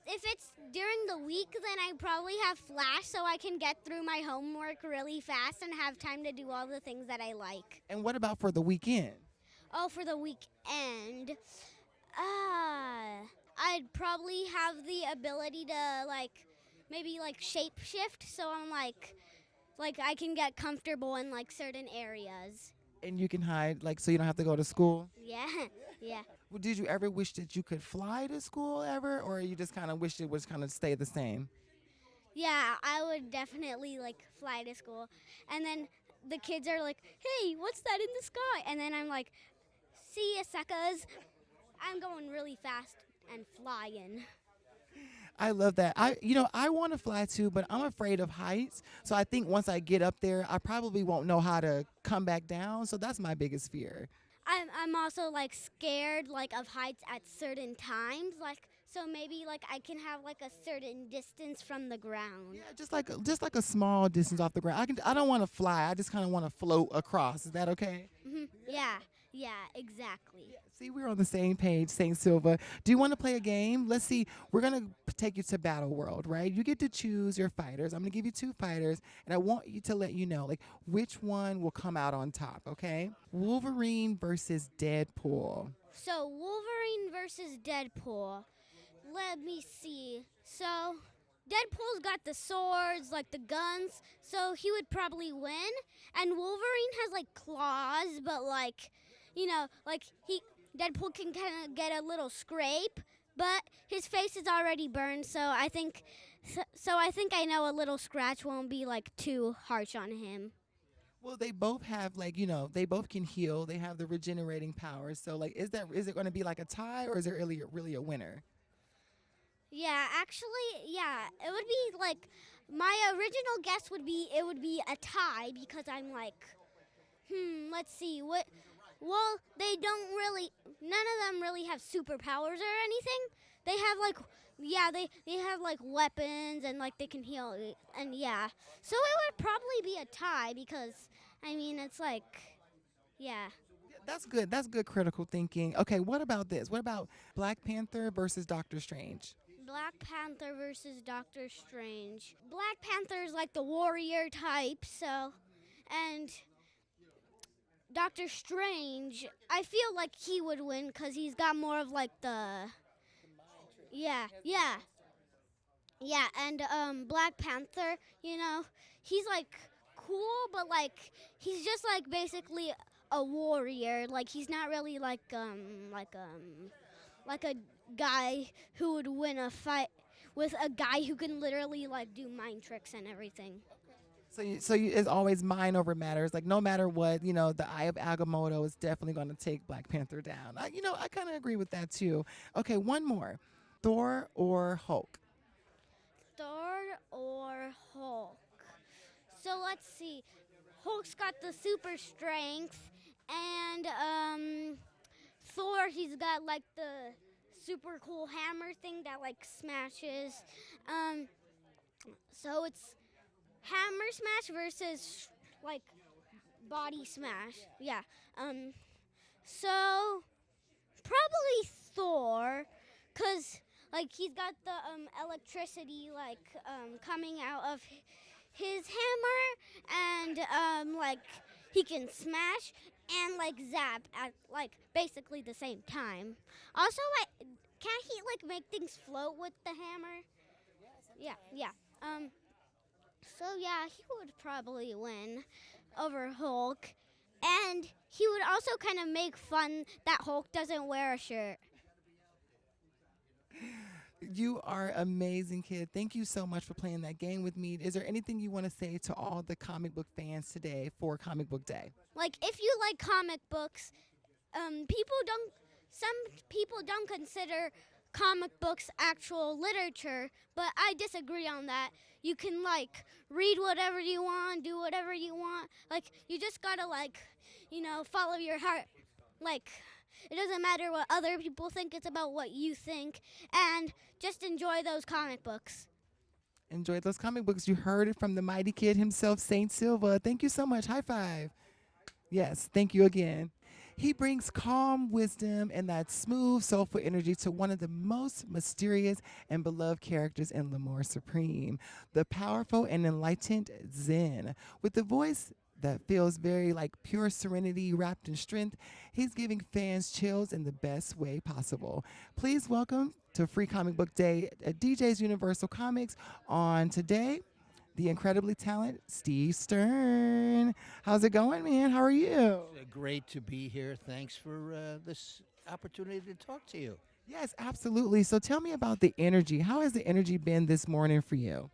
if it's during the week, then I probably have Flash so I can get through my homework really fast and have time to do all the things that I like. And what about for the weekend? Oh, for the weekend, I'd probably have the ability to maybe shape shift, so I'm like I can get comfortable in like certain areas. And you can hide, like, so you don't have to go to school? Yeah, yeah. Well, did you ever wish that you could fly to school ever, or you just kind of wish it was kind of stay the same? Yeah, I would definitely fly to school, and then the kids are like, "Hey, what's that in the sky?" And then I'm like, "See ya, suckers!" I'm going really fast and flying. I love that. I want to fly too, but I'm afraid of heights. So I think once I get up there, I probably won't know how to come back down. So that's my biggest fear. I'm also scared of heights at certain times, so maybe I can have a certain distance from the ground. Yeah, just like a small distance off the ground. I don't want to fly. I just kind of want to float across. Is that okay? Yeah, exactly. See, we're on the same page, Saint Silva. Do you want to play a game? Let's see. We're going to take you to Battle World, right? You get to choose your fighters. I'm going to give you 2 fighters, and I want you to let you know, which one will come out on top, okay? Wolverine versus Deadpool. So, Wolverine versus Deadpool. Let me see. So, Deadpool's got the swords, the guns, so he would probably win. And Wolverine has, claws, but, Deadpool can kind of get a little scrape, but his face is already burned, so I think I know a little scratch won't be, too harsh on him. Well, they both have they both can heal. They have the regenerating powers. So is it going to be a tie, or is it really a winner? Yeah, actually, yeah. It would be my original guess would be it would be a tie because I'm let's see what. Well, they don't really. None of them really have superpowers or anything. They have they have weapons and they can heal and yeah. So it would probably be a tie because it's yeah. That's good. That's good critical thinking. Okay, what about this? What about Black Panther versus Doctor Strange? Black Panther versus Doctor Strange. Black Panther's the warrior type, so and Doctor Strange, I feel he would win because he's got more of the yeah. And Black Panther, he's cool, but he's just basically a warrior. He's not really like a guy who would win a fight with a guy who can literally do mind tricks and everything. So it's always mind over matters. No matter what, the Eye of Agamotto is definitely going to take Black Panther down. I kind of agree with that too. Okay, one more. Thor or Hulk? Thor or Hulk? So let's see. Hulk's got the super strength, and Thor, he's got the super cool hammer thing that smashes. So it's hammer smash versus body smash. Yeah. So probably Thor, cause he's got the electricity coming out of his hammer, and he can smash, and like zap at like basically the same time. Also, can't he like make things float with the hammer? Yeah, yeah. Um. So yeah, he would probably win over Hulk, and he would also kind of make fun that Hulk doesn't wear a shirt. You are amazing, kid. Thank you so much for playing that game with me. Is there anything you want to say to all the comic book fans today for Comic Book Day? Like if you like comic books, people don't. Some people don't consider comic books actual literature, but I disagree on that. You can like read whatever you want, do whatever you want. Like you just gotta like, follow your heart. Like it doesn't matter what other people think. It's about what you think, and just enjoy those comic books. Enjoy those comic books. You heard it from the mighty kid himself, Saint Silva. Thank you so much. High five. Yes, thank you again. He brings calm wisdom and that smooth, soulful energy to one of the most mysterious and beloved characters in L'Amour Supreme, the powerful and enlightened Zen. With the voice that feels very like pure serenity wrapped in strength, he's giving fans chills in the best way possible. Please welcome to Free Comic Book Day at DJ's Universal Comics on today, the incredibly talented Steve Stern. How's it going, man? How are you? Great to be here. Thanks for this opportunity to talk to you. Yes, absolutely. So tell me about the energy. How has the energy been this morning for you?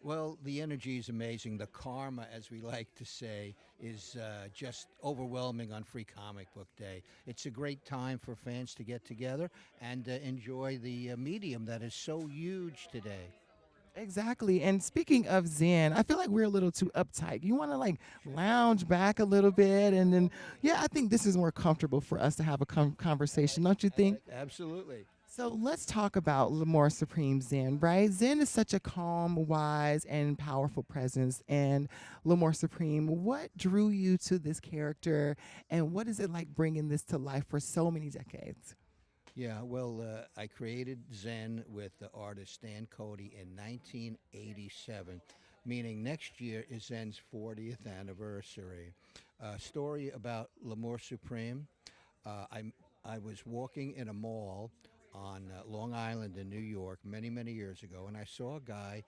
Well, the energy is amazing. The karma, as we like to say, is just overwhelming on Free Comic Book Day. It's a great time for fans to get together and enjoy the medium that is so huge today. Exactly. And speaking of Zen, I feel like we're a little too uptight. You want to like lounge back a little bit. And then, yeah, I think this is more comfortable for us to have a conversation, don't you think? Absolutely. So let's talk about L'Amour Supreme Zen, right? Zen is such a calm, wise, and powerful presence. And L'Amour Supreme, what drew you to this character? And what is it like bringing this to life for so many decades? Yeah, well, I created Zen with the artist Stan Cody in 1987, meaning next year is Zen's 40th anniversary. A story about L'Amour Supreme. Uh, I, I was walking in a mall on Long Island in New York many years ago, and I saw a guy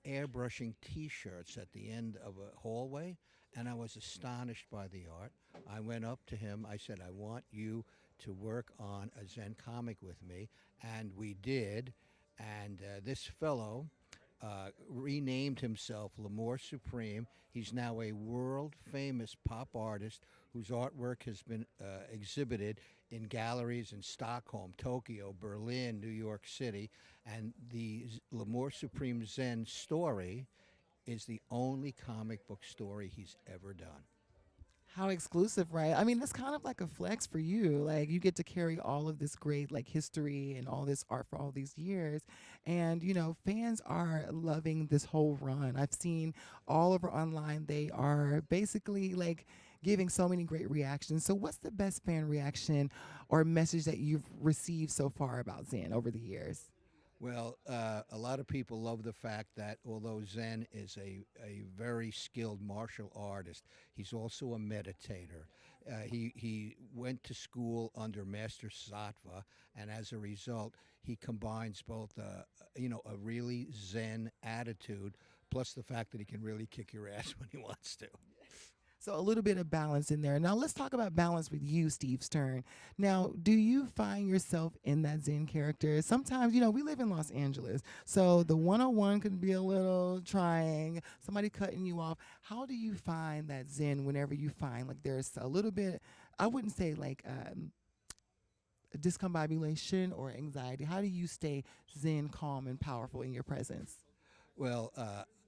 airbrushing T-shirts at the end of a hallway, and I was astonished by the art. I went up to him. I said, "I want you to work on a Zen comic with me," and we did. And this fellow renamed himself L'Amour Supreme. He's now a world famous pop artist whose artwork has been exhibited in galleries in Stockholm, Tokyo, Berlin, New York City. And the L'Amour Supreme Zen story is the only comic book story he's ever done. How exclusive, right? I mean, that's kind of like a flex for you. Like you get to carry all of this great like history and all this art for all these years. And fans are loving this whole run. I've seen all over online they are basically like giving so many great reactions. So what's the best fan reaction or message that you've received so far about Zen over the years? Well, a lot of people love the fact that although Zen is a very skilled martial artist, he's also a meditator. He went to school under Master Sattva, and as a result, he combines both a really Zen attitude plus the fact that he can really kick your ass when he wants to. So a little bit of balance in there. Now let's talk about balance with you, Steve Stern. Now, do you find yourself in that Zen character? Sometimes, we live in Los Angeles, so the 101 could be a little trying, somebody cutting you off. How do you find that Zen whenever you find like there's a little bit, I wouldn't say like discombobulation or anxiety? How do you stay Zen, calm, and powerful in your presence? Well,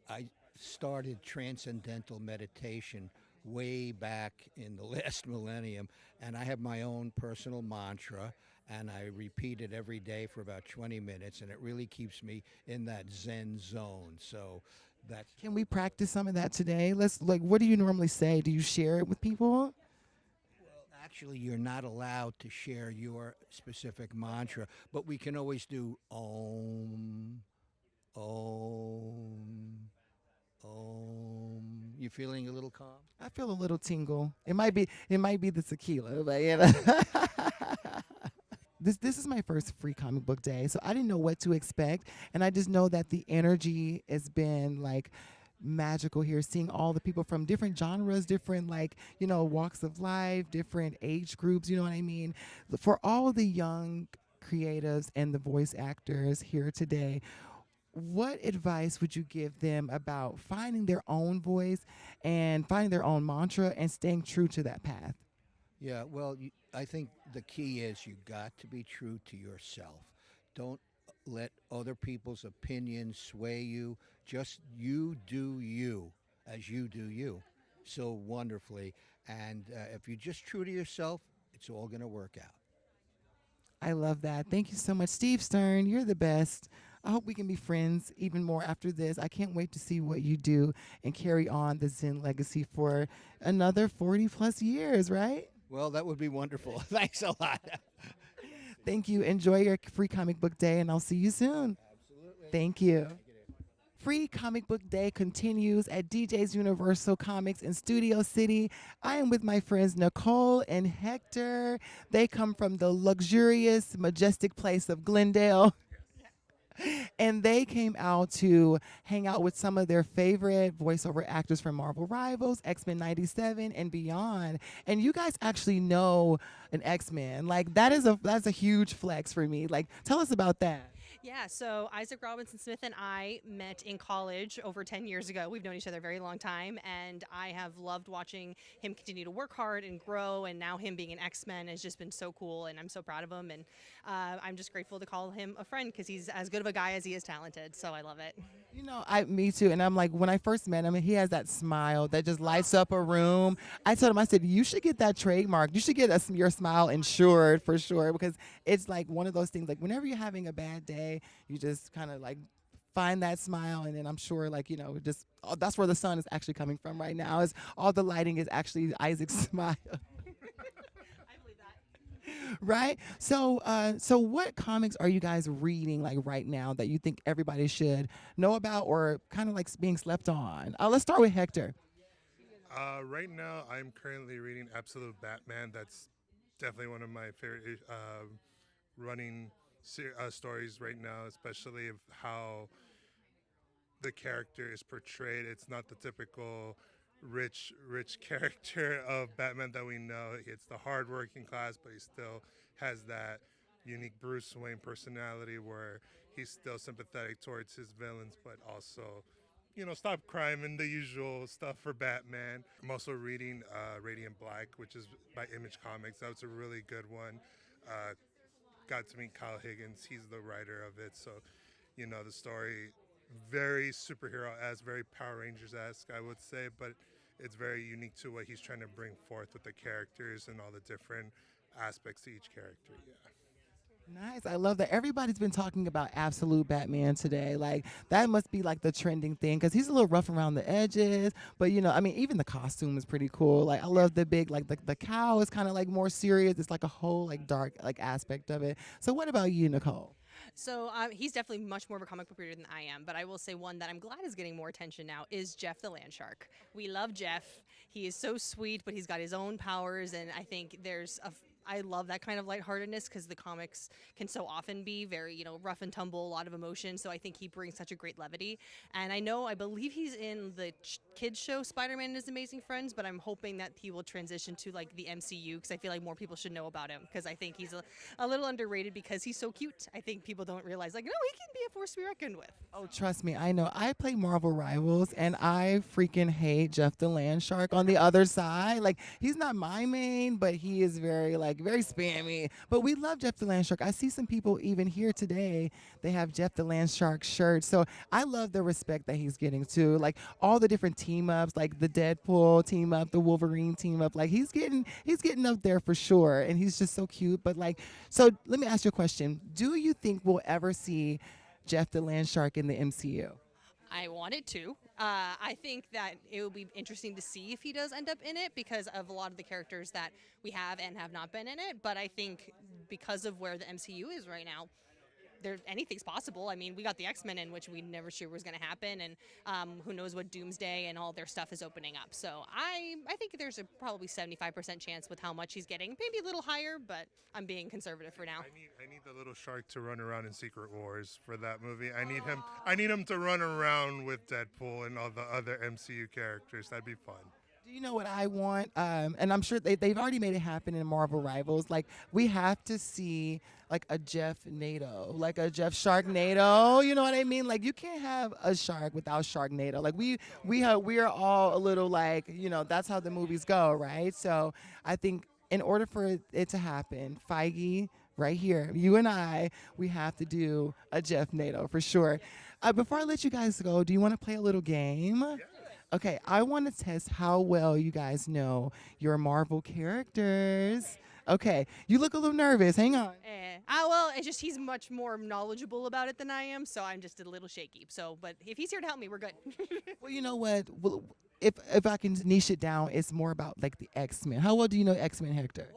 I started transcendental meditation way back in the last millennium, and I have my own personal mantra, and I repeat it every day for about 20 minutes, and it really keeps me in that Zen zone. So that's. Can we practice some of that today? Let's like, what do you normally say? Do you share it with people? Actually, you're not allowed to share your specific mantra, but we can always do Om, Om, You feeling a little calm? I feel a little tingle. It might be the tequila, but you know. This is my first free comic book day, so I didn't know what to expect, and I just know that the energy has been like magical here, seeing all the people from different genres, different like walks of life, different age groups. You know what I mean? For all the young creatives and the voice actors here today, what advice would you give them about finding their own voice and finding their own mantra and staying true to that path? Yeah, well, I think the key is you got to be true to yourself. Don't let other people's opinions sway you. Just you do you as you do you so wonderfully. And if you're just true to yourself, it's all going to work out. I love that. Thank you so much, Steve Stern. You're the best. I hope we can be friends even more after this. I can't wait to see what you do and carry on the Zen legacy for another 40 plus years, right? Well, that would be wonderful. Thanks a lot. Thank you. Enjoy your free comic book day, and I'll see you soon. Absolutely. Thank you. Free Comic Book Day continues at DJ's Universal Comics in Studio City. I am with my friends Nicole and Hector. They come from the luxurious, majestic place of Glendale. And they came out to hang out with some of their favorite voiceover actors from Marvel Rivals, X-Men 97 and beyond. And you guys actually know an X-Men. Like that's a huge flex for me. Like tell us about that. Yeah, so Isaac Robinson Smith and I met in college over 10 years ago. We've known each other a very long time, and I have loved watching him continue to work hard and grow, and now him being an X-Men has just been so cool, and I'm so proud of him, and I'm just grateful to call him a friend because he's as good of a guy as he is talented, so I love it. Me too. And I'm like, when I first met him, he has that smile that just lights up a room. I told him, I said, you should get that trademark. You should get your smile insured for sure, because it's like one of those things. Like whenever you're having a bad day, you just kind of like find that smile, and then I'm sure just that's where the sun is actually coming from right now. Is all the lighting is actually Isaac's smile. Right. So what comics are you guys reading like right now that you think everybody should know about or kind of like being slept on? Let's start with Hector. Right now, I'm currently reading Absolute Batman. That's definitely one of my favorite running stories right now, especially of how the character is portrayed. It's not the typical rich character of Batman that we know. It's the hardworking class, but he still has that unique Bruce Wayne personality where he's still sympathetic towards his villains, but also, stop crime and the usual stuff for Batman. I'm also reading Radiant Black, which is by Image Comics. That was a really good one. Got to meet Kyle Higgins. He's the writer of it. So, the story, very superhero-esque, very Power Rangers-esque, I would say, but it's very unique to what he's trying to bring forth with the characters and all the different aspects to each character. Yeah. Nice. I love that. Everybody's been talking about Absolute Batman today. Like that must be like the trending thing because he's a little rough around the edges. But even the costume is pretty cool. Like I love the big the cow is kind of like more serious. It's like a whole like dark like aspect of it. So what about you, Nicole? So he's definitely much more of a comic book reader than I am, but I will say one that I'm glad is getting more attention now is Jeff the Land Shark. We love Jeff. He is so sweet, but he's got his own powers, and I think I love that kind of lightheartedness because the comics can so often be very, rough and tumble, a lot of emotion. So I think he brings such a great levity. And I believe he's in the kids show Spider-Man and His Amazing Friends, but I'm hoping that he will transition to like the MCU because I feel like more people should know about him because I think he's a little underrated because he's so cute. I think people don't realize no, he can be a force to be reckoned with. Oh, trust me, I know. I play Marvel Rivals, and I freaking hate Jeff the Land Shark on the other side. Like, he's not my main, but he is very spammy. But we love Jeff the Land Shark. I see some people even here today, they have Jeff the Land Shark shirts. So I love the respect that he's getting too. Like, all the different team-ups, like the Deadpool team-up, the Wolverine team-up. Like, he's getting up there for sure, and he's just so cute. But, so let me ask you a question. Do you think we'll ever see Jeff the Land Shark in the MCU? I wanted to. I think that it will be interesting to see if he does end up in it because of a lot of the characters that we have and have not been in it. But I think because of where the MCU is right now, anything's possible. I mean, we got the X-Men in, which we never sure was going to happen, and who knows what Doomsday and all their stuff is opening up. So I think there's a probably 75% chance with how much he's getting, maybe a little higher, but I'm being conservative for now. I need the little shark to run around in Secret Wars for that movie. I need him to run around with Deadpool and all the other MCU characters. That'd be fun. Do you know what I want? And I'm sure they've already made it happen in Marvel Rivals. Like, we have to see like a Jeff NATO, like a Jeff Sharknado. You know what I mean? Like, you can't have a shark without Sharknado. Like, we are all a little like, that's how the movies go, right? So I think in order for it to happen, Feige, right here, you and I, we have to do a Jeff NATO for sure. Before I let you guys go, do you want to play a little game? Okay, I want to test how well you guys know your Marvel characters. Okay, you look a little nervous. Hang on. Well, it's just he's much more knowledgeable about it than I am, so I'm just a little shaky. So, but if he's here to help me, we're good. Well, you know what? Well, if I can niche it down, it's more about like the X-Men. How well do you know X-Men, Hector?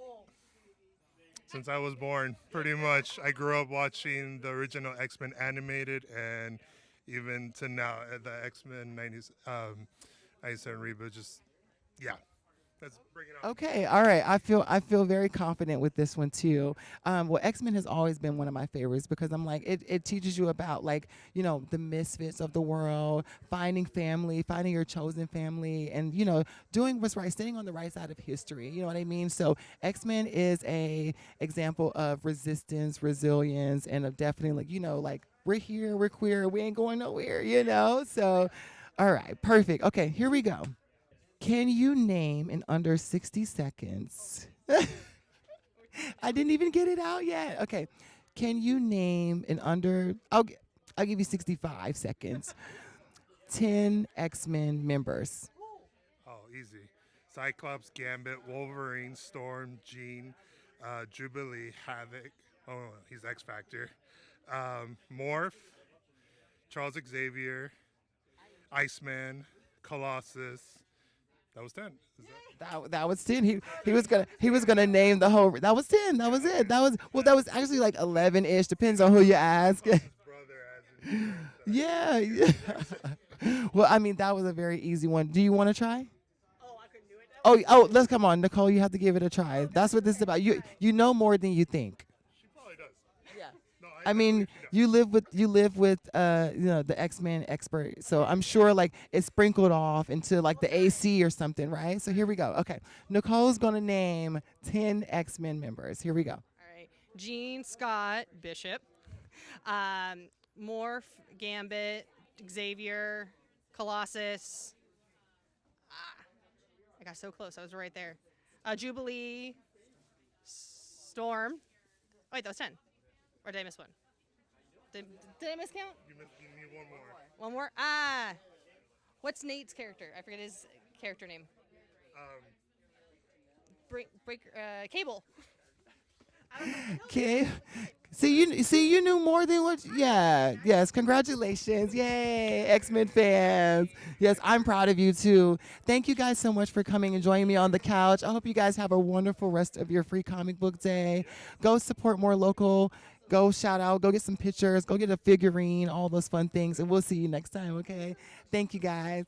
Since I was born, pretty much. I grew up watching the original X-Men animated, and even to now, the X-Men 90s, 97 reboot. Just, yeah. Let's bring it on. Okay, all right. I feel very confident with this one too. Well, X-Men has always been one of my favorites because I'm like it teaches you about like the misfits of the world, finding family, finding your chosen family, and doing what's right, staying on the right side of history. You know what I mean? So X-Men is a example of resistance, resilience, and of definitely like we're here, we're queer, we ain't going nowhere. So, all right, perfect. Okay, here we go. Can you name in under 60 seconds? I didn't even get it out yet. Okay. Can you name in under, I'll give you 65 seconds, 10 X-Men members? Oh, easy. Cyclops, Gambit, Wolverine, Storm, Jean, Jubilee, Havoc. Oh, he's X Factor. Morph, Charles Xavier, Iceman, Colossus. That was 10. That was 10. He was gonna name the whole. That was 10. That was it. That was actually like 11-ish. Depends on who you ask. Yeah. Well, I mean that was a very easy one. Do you want to try? Oh, I couldn't do it. Oh, let's come on, Nicole. You have to give it a try. That's what this is about. You know more than you think. She probably does. Yeah. No, I mean, you live with the X-Men expert, so I'm sure like it's sprinkled off into like the AC or something, right? So here we go. Okay, Nicole's gonna name 10 X-Men members. Here we go. All right. Jean, Scott, Bishop, Morph, Gambit, Xavier, Colossus. I got so close. I was right there. Jubilee, Storm. Oh, wait, that was 10. Or did I miss one? Did I miscount? You need one more. One more? What's Nate's character? I forget his character name. Cable. Okay. See, you knew more than what. Yeah. Yes. Congratulations. Yay, X-Men fans. Yes, I'm proud of you too. Thank you guys so much for coming and joining me on the couch. I hope you guys have a wonderful rest of your free comic book day. Go support more local. Go shout out. Go get some pictures. Go get a figurine. All those fun things. And we'll see you next time. Okay. Thank you guys.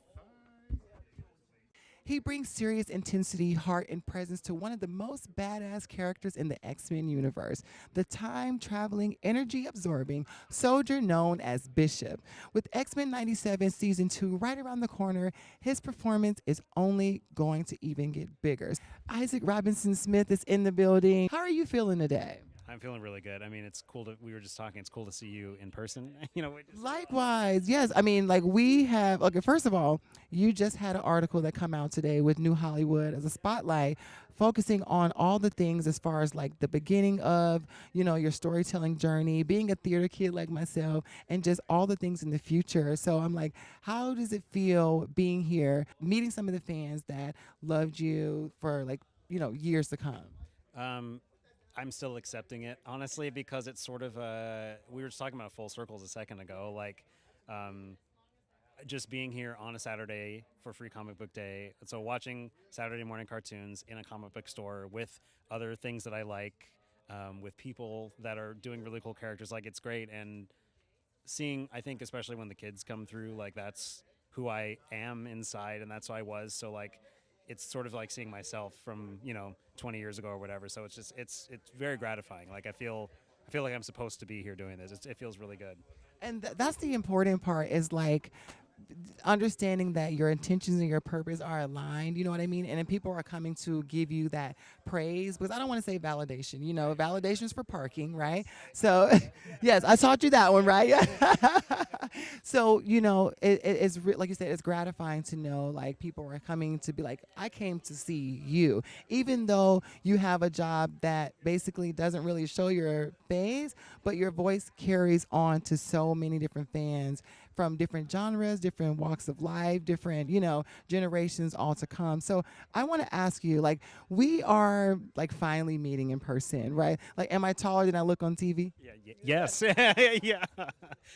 He brings serious intensity, heart, and presence to one of the most badass characters in the X-Men universe, the time-traveling, energy-absorbing soldier known as Bishop. With X-Men 97 Season 2 right around the corner, his performance is only going to even get bigger. Isaac Robinson Smith is in the building. How are you feeling today? I'm feeling really good. I mean, it's cool we were just talking, it's cool to see you in person. Likewise, yes. I mean, like we have, okay, first of all, you just had an article that come out today with New Hollywood as a spotlight focusing on all the things as far as like the beginning of, your storytelling journey, being a theater kid like myself, and just all the things in the future. So I'm like, how does it feel being here, meeting some of the fans that loved you for like, years to come? I'm still accepting it, honestly, because it's sort of we were just talking about full circles a second ago, like just being here on a Saturday for Free Comic Book Day. So watching Saturday morning cartoons in a comic book store with other things that I like, with people that are doing really cool characters. Like it's great, and seeing, I think especially when the kids come through, like that's who I am inside, and that's who I was. So like, it's sort of like seeing myself from 20 years ago or whatever. So it's just it's very gratifying. Like I feel like I'm supposed to be here doing this. It feels really good. And that's the important part is like understanding that your intentions and your purpose are aligned, you know what I mean? And then people are coming to give you that praise, because I don't want to say validation, validation is for parking, right? So yes, I taught you that one, right? So, like you said, it's gratifying to know like people are coming to be like, I came to see you, even though you have a job that basically doesn't really show your face, but your voice carries on to so many different fans from different genres, different walks of life, different, generations all to come. So I want to ask you, like, we are like finally meeting in person, right? Like, am I taller than I look on TV? Yes. Yeah.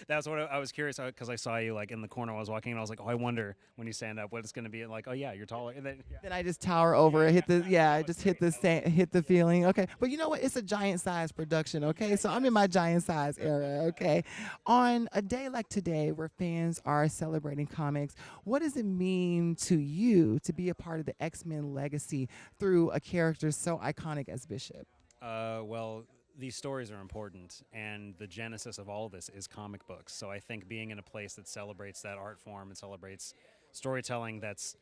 That's what I was curious because I saw you like in the corner. I was walking and I was like, oh, I wonder when you stand up what it's going to be like. Oh yeah, you're taller. And then, Then I just tower over, I just hit the feeling. Okay, but you know what? It's a giant size production. Okay, so I'm in my giant size era. Okay, on a day like today where fans are celebrating comics, what does it mean to you to be a part of the X-Men legacy through a character so iconic as Bishop? well, these stories are important, and the genesis of all of this is comic books. So I think being in a place that celebrates that art form and celebrates storytelling that's,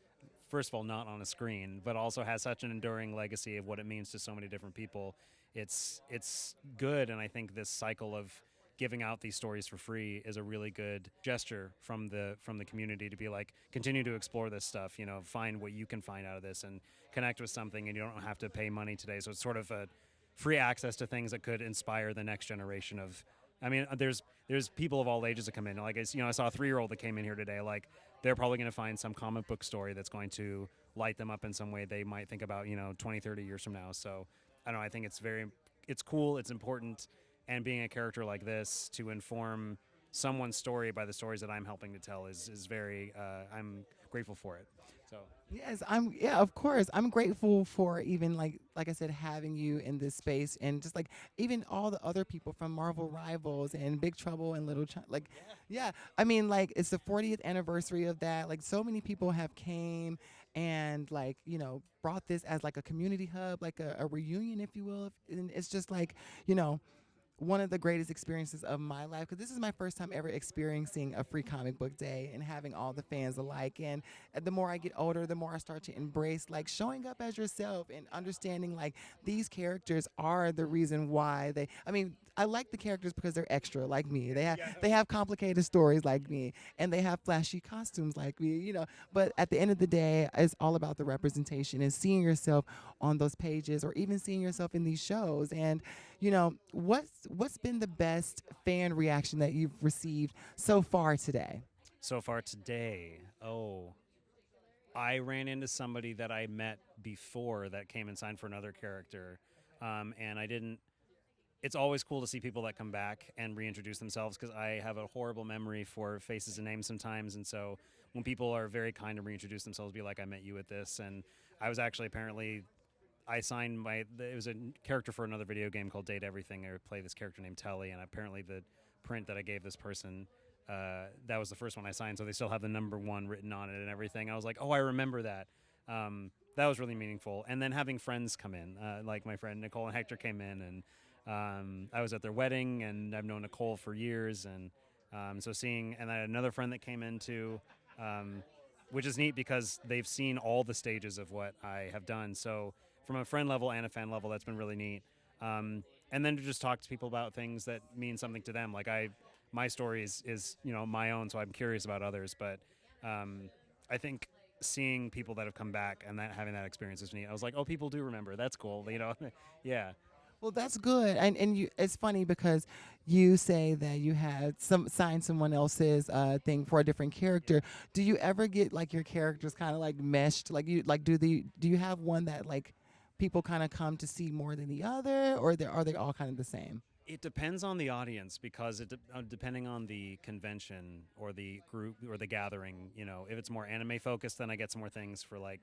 first of all, not on a screen, but also has such an enduring legacy of what it means to so many different people. It's good, and I think this cycle of giving out these stories for free is a really good gesture from the community to be like, continue to explore this stuff. Find what you can find out of this and connect with something, and you don't have to pay money today. So it's sort of a free access to things that could inspire the next generation of. I mean, there's people of all ages that come in. Like, I saw a 3-year-old that came in here today. Like, they're probably going to find some comic book story that's going to light them up in some way they might think about, 20, 30 years from now. So, I don't know. I think it's cool. It's important. And being a character like this to inform someone's story by the stories that I'm helping to tell is very. I'm grateful for it. So. Yes, of course. I'm grateful for even like I said, having you in this space, and just like even all the other people from Marvel Rivals and Big Trouble and Little China. Like, yeah. I mean, like, it's the 40th anniversary of that. Like, so many people have came and like, brought this as like a community hub, like a reunion, if you will. And it's just like, one of the greatest experiences of my life, because this is my first time ever experiencing a free comic book day and having all the fans alike. And the more I get older, the more I start to embrace like showing up as yourself and understanding like these characters are the reason why I like the characters because they're extra like me. They have complicated stories like me, and they have flashy costumes like me, But at the end of the day, it's all about the representation and seeing yourself on those pages, or even seeing yourself in these shows. And what's been the best fan reaction that you've received so far today? So far today, I ran into somebody that I met before that came and signed for another character, and I didn't. It's always cool to see people that come back and reintroduce themselves, because I have a horrible memory for faces and names sometimes, and so when people are very kind and reintroduce themselves, be like, I met you at this. And I was actually apparently, I signed it was a character for another video game called Date Everything. I play this character named Telly, and apparently the print that I gave this person, that was the first one I signed, so they still have the number 1 written on it and everything. I was like, oh, I remember that. That was really meaningful. And then having friends come in, like my friend Nicole and Hector came in, and I was at their wedding, and I've known Nicole for years, and so and I had another friend that came in too, which is neat because they've seen all the stages of what I have done. So from a friend level and a fan level, that's been really neat. And then to just talk to people about things that mean something to them. Like my story is my own, so I'm curious about others. But I think seeing people that have come back and having that experience is neat. I was like, oh, people do remember. That's cool. Yeah. Well, that's good, and it's funny because you say that you had signed someone else's thing for a different character. Do you ever get like your characters kind of like meshed? Like do you have one that like people kind of come to see more than the other, or are they all kind of the same? It depends on the audience, because depending on the convention or the group or the gathering, if it's more anime focused, then I get some more things for like,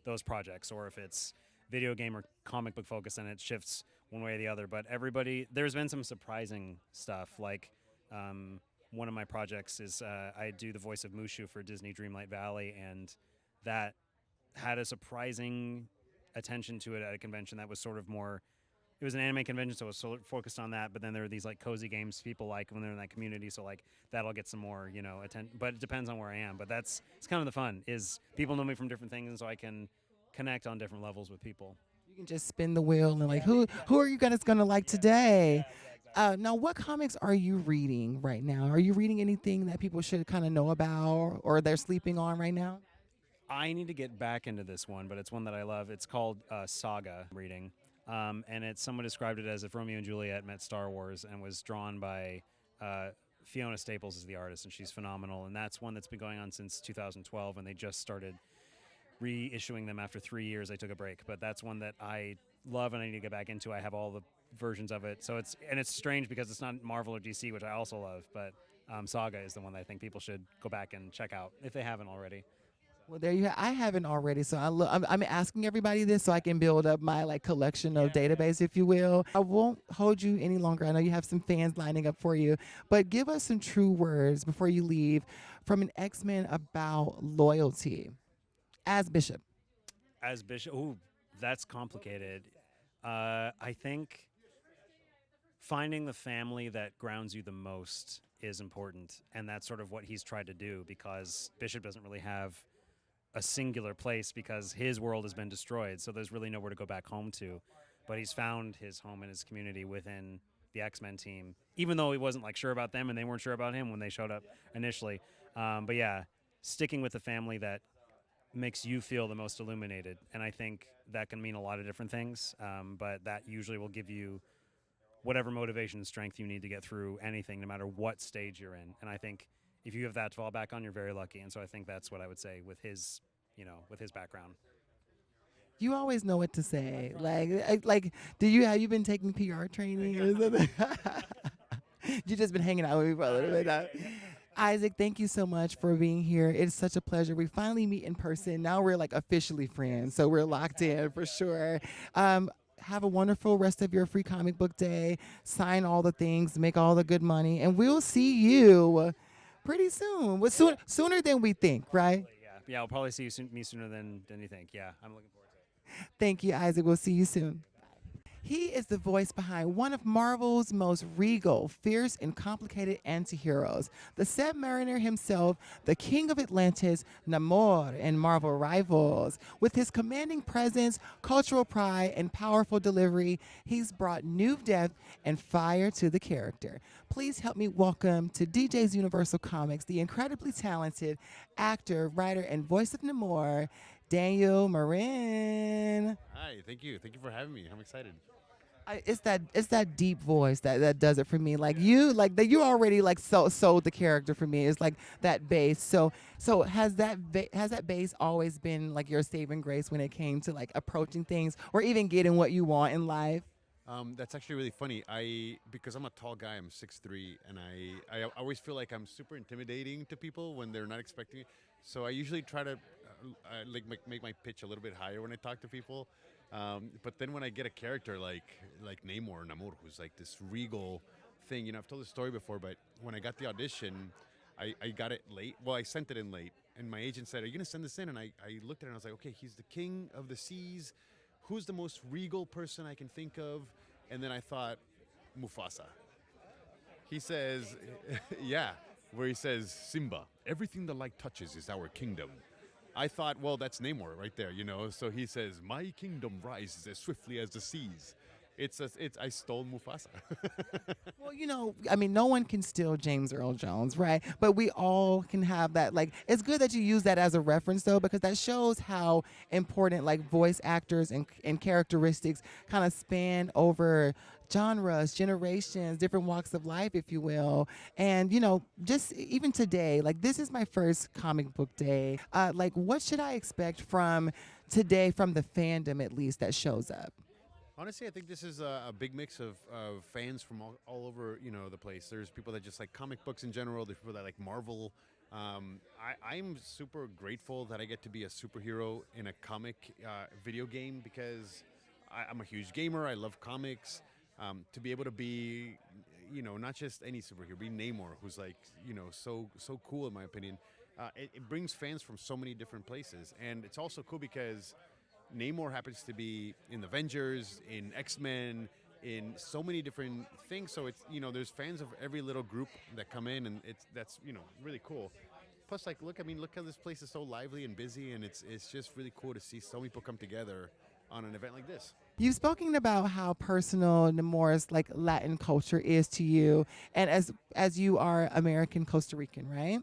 those projects. Or if it's video game or comic book focused, then it shifts one way or the other. But everybody, there's been some surprising stuff. Like one of my projects is I do the voice of Mushu for Disney Dreamlight Valley, and that had a surprising attention to it at a convention that was sort of more. It was an anime convention, so it was sort of focused on that. But then there are these like cozy games people like when they're in that community. So like that'll get some more, attention. But it depends on where I am. But it's kind of the fun is people know me from different things, and so I can connect on different levels with people. You can just spin the wheel and like, who are you guys gonna like today? Now, what comics are you reading right now? Are you reading anything that people should kind of know about or they're sleeping on right now? I need to get back into this one, but it's one that I love. It's called Saga reading. And someone described it as if Romeo and Juliet met Star Wars and was drawn by Fiona Staples is the artist, and she's phenomenal. And that's one that's been going on since 2012, and they just started reissuing them after 3 years. They took a break, but that's one that I love and I need to get back into. I have all the versions of it, so it's strange because it's not Marvel or DC, which I also love, but Saga is the one that I think people should go back and check out if they haven't already. Well, there you have. I haven't already, so I'm asking everybody this so I can build up my like collection of database, if you will. I won't hold you any longer. I know you have some fans lining up for you, but give us some true words before you leave from an X-Men about loyalty as Bishop. As Bishop, ooh, that's complicated. I think finding the family that grounds you the most is important, and that's sort of what he's tried to do because Bishop doesn't really have a singular place because his world has been destroyed, so there's really nowhere to go back home to. But he's found his home and his community within the X-Men team, even though he wasn't like sure about them and they weren't sure about him when they showed up initially. But yeah, sticking with the family that makes you feel the most illuminated, and I think that can mean a lot of different things, but that usually will give you whatever motivation and strength you need to get through anything, no matter what stage you're in. And I think if you have that to fall back on, you're very lucky. And so I think that's what I would say with his, with his background. You always know what to say. Like, have you been taking PR training or something? You just been hanging out with me for a little bit. Isaac, thank you so much for being here. It's such a pleasure. We finally meet in person. Now we're like officially friends, so we're locked in for sure. Have a wonderful rest of your free comic book day. Sign all the things, make all the good money, and we'll see you pretty soon. Well, sooner than we think, right? Yeah, I'll probably see me sooner than you think. Yeah, I'm looking forward to it. Thank you, Isaac. We'll see you soon. He is the voice behind one of Marvel's most regal, fierce, and complicated antiheroes, the Submariner himself, the King of Atlantis, Namor, and Marvel Rivals. With his commanding presence, cultural pride, and powerful delivery, he's brought new depth and fire to the character. Please help me welcome to DJ's Universal Comics the incredibly talented actor, writer, and voice of Namor, Daniel Marin. Hi, thank you. Thank you for having me. I'm excited. It's that deep voice that does it for me. Like you already like sold the character for me. It's like that bass. So has that bass always been like your saving grace when it came to like approaching things or even getting what you want in life? That's actually really funny. Because I'm a tall guy, I'm 6'3", and I always feel like I'm super intimidating to people when they're not expecting it. So I usually try to make my pitch a little bit higher when I talk to people. But then when I get a character like Namor, who's like this regal thing, I've told this story before, but when I got the audition, I got it late. Well, I sent it in late, and my agent said, "Are you going to send this in?" And I looked at it and I was like, "Okay, he's the king of the seas. Who's the most regal person I can think of?" And then I thought, Mufasa. He says, yeah, where he says, "Simba, everything the light touches is our kingdom." I thought, well, that's Namor right there, So he says, "My kingdom rises as swiftly as the seas." I stole Mufasa. Well, no one can steal James Earl Jones, right? But we all can have that. Like, it's good that you use that as a reference, though, because that shows how important, like, voice actors and characteristics kind of span over genres, generations, different walks of life, if you will. And, just even today, like, this is my first comic book day. Like, what should I expect from today, from the fandom, at least, that shows up? Honestly, I think this is a big mix of fans from all over, the place. There's people that just like comic books in general. There's people that like Marvel. I'm super grateful that I get to be a superhero in a comic video game because I'm a huge gamer. I love comics. To be able to be, not just any superhero, be Namor, who's like, so cool in my opinion. It brings fans from so many different places, and it's also cool because Namor happens to be in the Avengers, in X-Men, in so many different things. So it's there's fans of every little group that come in, and that's really cool. Plus, like, look how this place is so lively and busy, and it's just really cool to see so many people come together on an event like this. You've spoken about how personal Nemours like Latin culture is to you, and as you are American Costa Rican, right?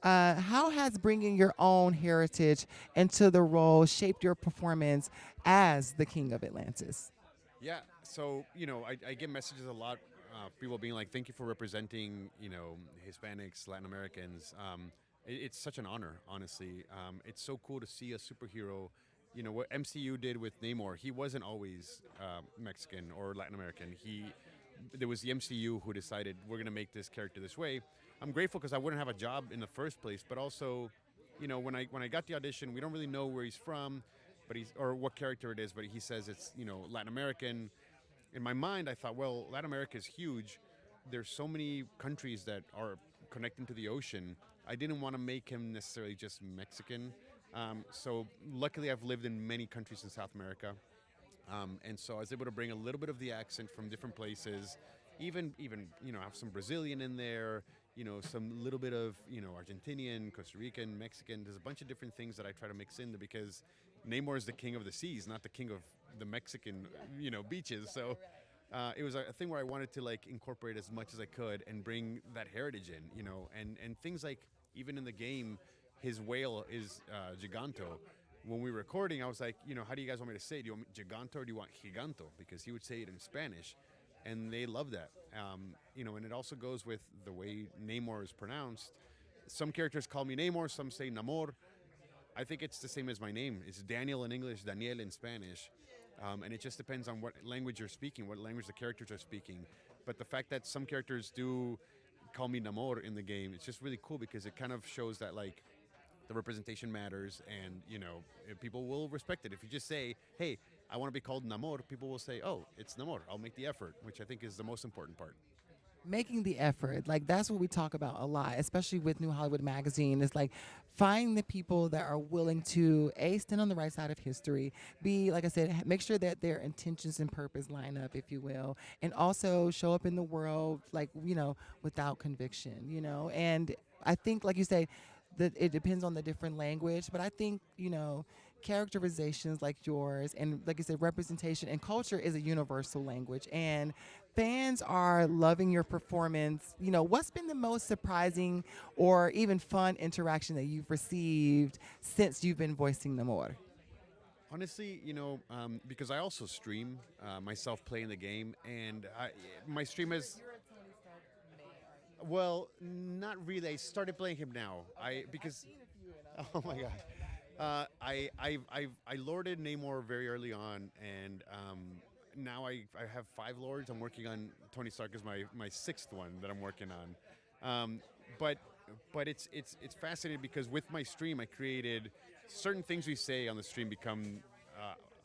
How has bringing your own heritage into the role shaped your performance as the King of Atlantis? Yeah, so I get messages a lot, people being like, "Thank you for representing, Hispanics, Latin Americans." It's such an honor, honestly. It's so cool to see a superhero. What MCU did with Namor. He wasn't always Mexican or Latin American. There was the MCU who decided we're gonna make this character this way. I'm grateful because I wouldn't have a job in the first place, but also, when I got the audition, we don't really know where he's from, but he's or what character it is, but he says it's Latin American. In my mind, I thought, well, Latin America is huge. There's so many countries that are connecting to the ocean. I didn't want to make him necessarily just Mexican. So luckily, I've lived in many countries in South America. And so I was able to bring a little bit of the accent from different places, even have some Brazilian in there, some little bit of Argentinian, Costa Rican, Mexican. There's a bunch of different things that I try to mix in there because Namor is the king of the seas, not the king of the Mexican beaches. So it was a thing where I wanted to like incorporate as much as I could and bring that heritage in, and things like even in the game, his whale is Giganto. When we were recording, I was like, how do you guys want me to say it? Do you want Giganto or do you want Giganto? Because he would say it in Spanish, and they love that. And it also goes with the way Namor is pronounced. Some characters call me Namor, some say Namor. I think it's the same as my name. It's Daniel in English, Daniel in Spanish. And it just depends on what language you're speaking, what language the characters are speaking. But the fact that some characters do call me Namor in the game, it's just really cool because it kind of shows that, like, the representation matters, and people will respect it. If you just say, "Hey, I want to be called Namor," people will say, "Oh, it's Namor. I'll make the effort," which I think is the most important part. Making the effort, like that's what we talk about a lot, especially with New Hollywood Magazine, is like find the people that are willing to stand on the right side of history, be, like I said, make sure that their intentions and purpose line up, if you will, and also show up in the world like without conviction, and I think, like you say, that it depends on the different language, but I think characterizations like yours and, like you said, representation and culture is a universal language, and fans are loving your performance. What's been the most surprising or even fun interaction that you've received since you've been voicing Namor? Honestly, because I also stream myself playing the game, and my stream is. Well, not really. I started playing him now. Oh my god. I lorded Namor very early on, and now I have 5 lords. I'm working on Tony Stark is my 6th one that I'm working on. But it's fascinating because with my stream I created certain things we say on the stream become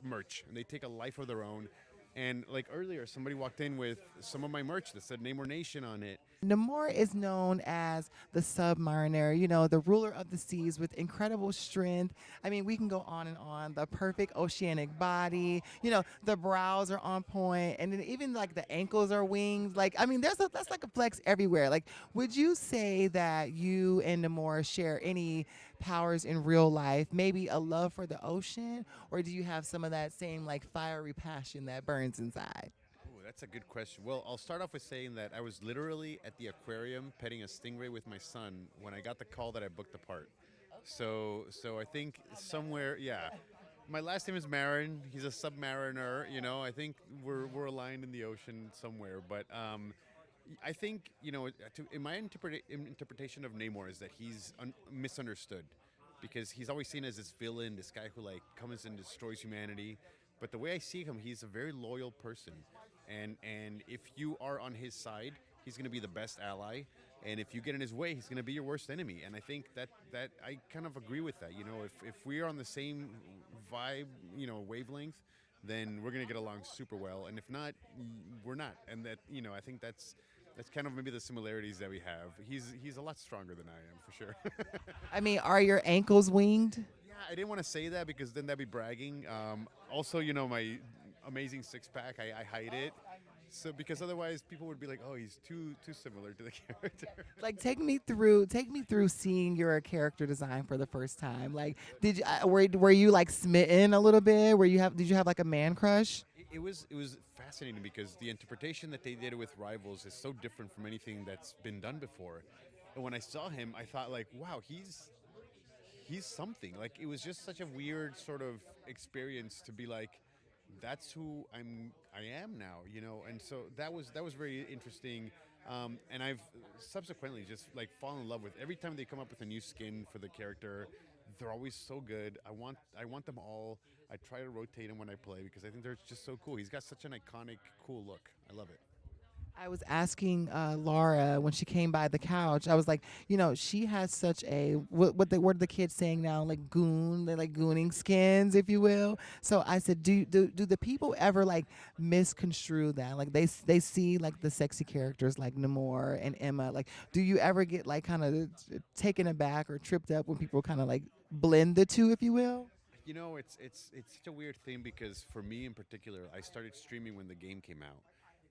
merch, and they take a life of their own. And like earlier, somebody walked in with some of my merch that said Namor Nation on it. Namor is known as the submariner, the ruler of the seas with incredible strength. I mean, we can go on and on. The perfect oceanic body, the brows are on point, and then even like the ankles are wings. Like, I mean, that's like a flex everywhere. Like, would you say that you and Namor share any powers in real life? Maybe a love for the ocean, or do you have some of that same like fiery passion that burns inside? Ooh, that's a good question. Well, I'll start off with saying that I was literally at the aquarium petting a stingray with my son when I got the call that I booked the part. So I think somewhere, yeah. My last name is Marin. He's a submariner. I think we're aligned in the ocean somewhere. But I think in my interpretation of Namor is that he's misunderstood because he's always seen as this villain, this guy who like comes and destroys humanity. But the way I see him, he's a very loyal person, and if you are on his side, he's going to be the best ally. And if you get in his way, he's going to be your worst enemy. And I think that I kind of agree with that. If we are on the same vibe, wavelength, then we're gonna get along super well. And if not, we're not. And that, I think that's kind of maybe the similarities that we have. He's a lot stronger than I am for sure. I mean, are your ankles winged? Yeah, I didn't want to say that because then that'd be bragging. Also, my amazing six pack, I hide it. So because otherwise people would be like, oh, he's too similar to the character. Like take me through seeing your character design for the first time. Like were you like smitten a little bit? Did you have like a man crush? It was fascinating because the interpretation that they did with Rivals is so different from anything that's been done before. And when I saw him, I thought like, wow, he's something. Like it was just such a weird sort of experience to be like, that's who I am now, And so that was very interesting. And I've subsequently just like fallen in love with every time they come up with a new skin for the character. They're always so good. I want them all. I try to rotate them when I play because I think they're just so cool. He's got such an iconic, cool look. I love it. I was asking Laura when she came by the couch. I was like, she has such a what are the kids saying now? Like goon, they like gooning skins, if you will. So I said, do the people ever like misconstrue that? Like they see like the sexy characters like Namor and Emma. Like, do you ever get like kind of taken aback or tripped up when people kind of like blend the two, if you will? It's such a weird thing because for me in particular, I started streaming when the game came out,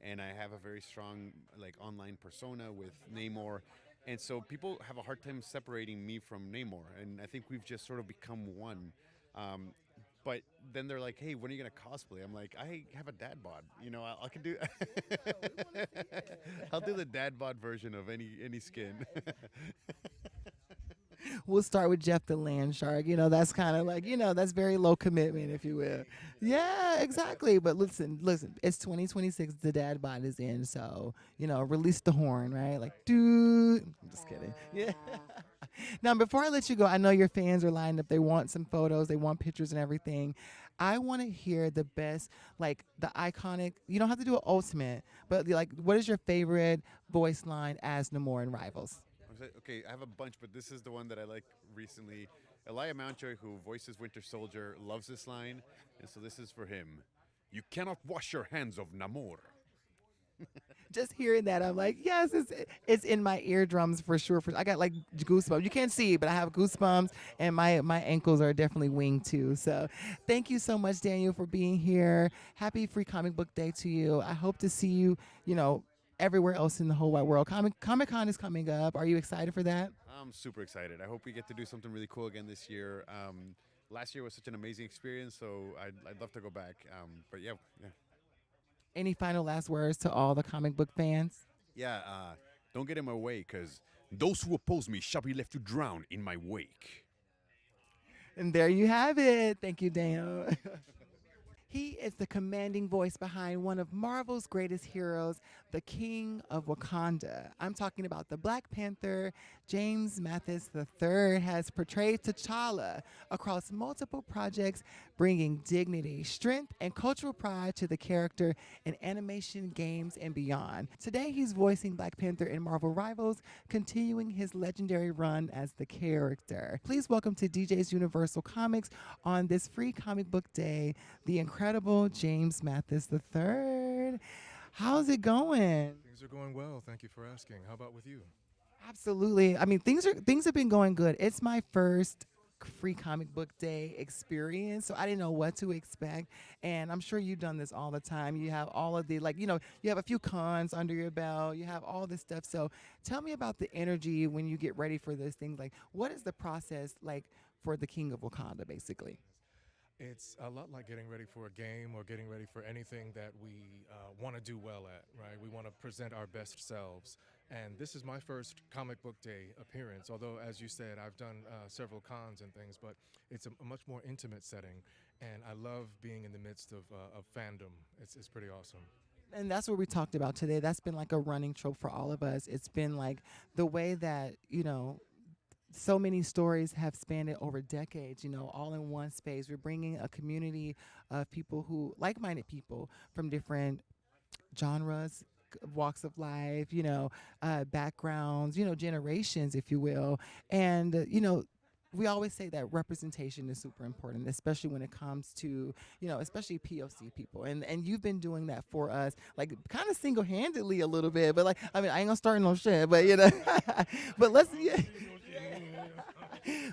and I have a very strong like online persona with Namor, and so people have a hard time separating me from Namor, and I think we've just sort of become one. Um, but then they're like, "Hey, when are you gonna cosplay?" I'm like, "I have a dad bod. I can do. I'll do the dad bod version of any skin." We'll start with Jeff the Land Shark. That's kind of like, that's very low commitment, if you will. Yeah, exactly. But listen, it's 2026. The dad bod is in, so release the horn, right? Like, dude. I'm just kidding. Yeah. Now, before I let you go, I know your fans are lined up. They want some photos. They want pictures and everything. I want to hear the best, like the iconic. You don't have to do an ultimate, but like, what is your favorite voice line as Namor in Rivals? Okay, I have a bunch, but this is the one that I like recently. Elia Mountjoy, who voices Winter Soldier, loves this line, and so this is for him. You cannot wash your hands of Namor. Just hearing that, I'm like, yes, it's in my eardrums for sure. I got like goosebumps. You can't see, but I have goosebumps, and my ankles are definitely winged too. So, thank you so much, Daniel, for being here. Happy Free Comic Book Day to you. I hope to see you, everywhere else in the whole wide world. Comic Con is coming up. Are you excited for that? I'm super excited. I hope we get to do something really cool again this year. Last year was such an amazing experience, so I'd love to go back. But yeah. Any final last words to all the comic book fans? Yeah, don't get in my way, because those who oppose me shall be left to drown in my wake. And there you have it. Thank you, Daniel. He is the commanding voice behind one of Marvel's greatest heroes, the King of Wakanda. I'm talking about the Black Panther. James Mathis III has portrayed T'Challa across multiple projects, bringing dignity, strength, and cultural pride to the character in animation, games, and beyond. Today, he's voicing Black Panther in Marvel Rivals, continuing his legendary run as the character. Please welcome to DJ's Universal Comics on this free comic book day, the incredible James Mathis III. How's it going? Things are going well. Thank you for asking. How about with you? Absolutely. I mean, things have been going good. It's my first free comic book day experience, so I didn't know what to expect. And I'm sure you've done this all the time. You have all of the you have a few cons under your belt. You have all this stuff. So tell me about the energy when you get ready for those things. Like, what is the process like for the King of Wakanda, basically? It's a lot like getting ready for a game or getting ready for anything that we want to do well at, right? We want to present our best selves. And this is my first comic book day appearance, although, as you said, I've done several cons and things, but it's a much more intimate setting. And I love being in the midst of fandom. It's pretty awesome. And that's what we talked about today. That's been like a running trope for all of us. It's been like the way that, so many stories have spanned it over decades, all in one space. We're bringing a community of people like-minded people from different genres, walks of life, backgrounds, generations, if you will. And, we always say that representation is super important, especially when it comes to, especially POC people. And you've been doing that for us, like kind of single handedly a little bit. But like, I mean, I ain't gonna start no shit, but but let's. Yeah.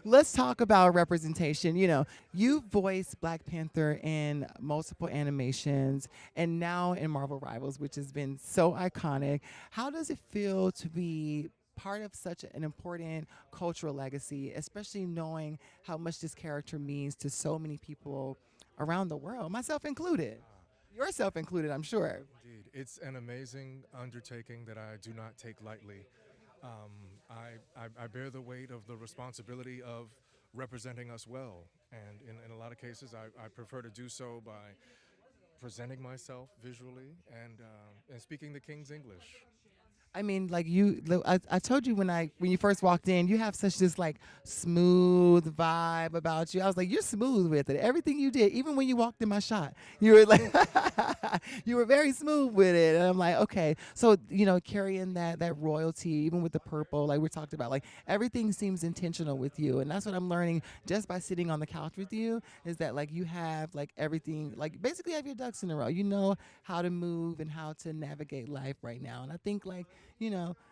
Let's talk about representation. You voiced Black Panther in multiple animations and now in Marvel Rivals, which has been so iconic. How does it feel to be part of such an important cultural legacy, especially knowing how much this character means to so many people around the world, myself included? Yourself included, I'm sure. Indeed, it's an amazing undertaking that I do not take lightly. I bear the weight of the responsibility of representing us well, and in a lot of cases, I prefer to do so by presenting myself visually and speaking the King's English. I mean, like I told you when you first walked in, you have such this like smooth vibe about you. I was like, you're smooth with it. Everything you did, even when you walked in my shot, you were like, you were very smooth with it. And I'm like, okay, so carrying that royalty, even with the purple, like we talked about, like everything seems intentional with you, and that's what I'm learning just by sitting on the couch with you. Is that like you have like everything, like basically have your ducks in a row. You know how to move and how to navigate life right now, and I think like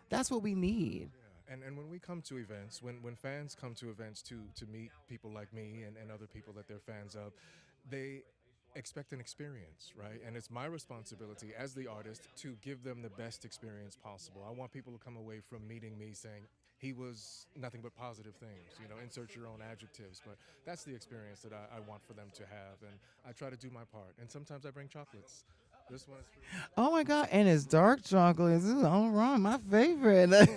that's what we need. Yeah. And when we come to events, when fans come to events to meet people like me and other people that they're fans of, they expect an experience, right? And it's my responsibility as the artist to give them the best experience possible. I want people to come away from meeting me saying, he was nothing but positive things, insert your own adjectives. But that's the experience that I want for them to have. And I try to do my part. And sometimes I bring chocolates. This one's for you. Oh my God, and it's dark chocolate. This is all wrong, my favorite.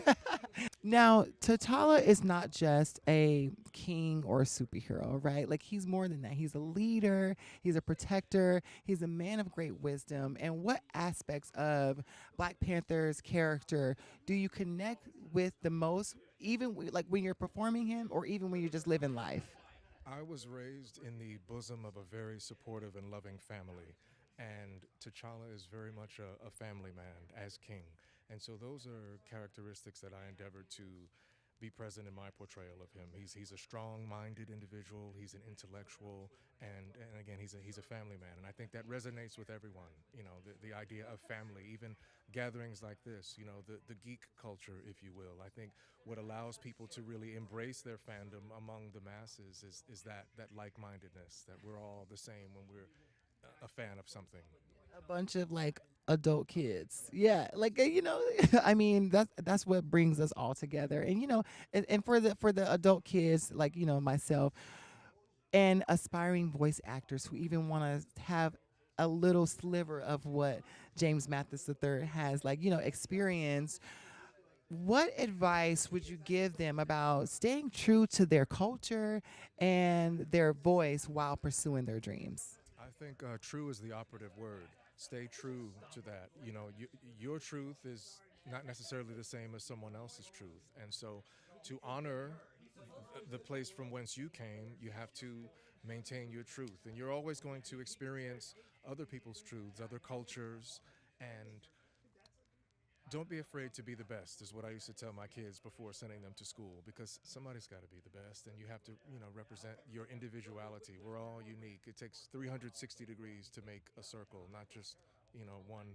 Now, T'Challa is not just a king or a superhero, right? Like he's more than that. He's a leader, he's a protector, he's a man of great wisdom. And what aspects of Black Panther's character do you connect with the most, even like when you're performing him or even when you're just living life? I was raised in the bosom of a very supportive and loving family, and T'Challa is very much a family man as king. And so those are characteristics that I endeavored to be present in my portrayal of him. He's a strong-minded individual. He's an intellectual, and again, he's a family man. And I think that resonates with everyone. The idea of family, even gatherings like this. The geek culture, if you will. I think what allows people to really embrace their fandom among the masses is that like-mindedness. That we're all the same when we're a fan of something. A bunch of like adult kids. Yeah, like I mean that's what brings us all together. And and for the adult kids like myself and aspiring voice actors who even want to have a little sliver of what James Mathis III has like experienced. What advice would you give them about staying true to their culture and their voice while pursuing their dreams? I think true is the operative word. Stay true to that. Your truth is not necessarily the same as someone else's truth. And so to honor the place from whence you came, you have to maintain your truth. And you're always going to experience other people's truths, other cultures, and don't be afraid to be the best is what I used to tell my kids before sending them to school, because somebody's got to be the best, and you have to represent your individuality. We're all unique. It takes 360 degrees to make a circle, not just one.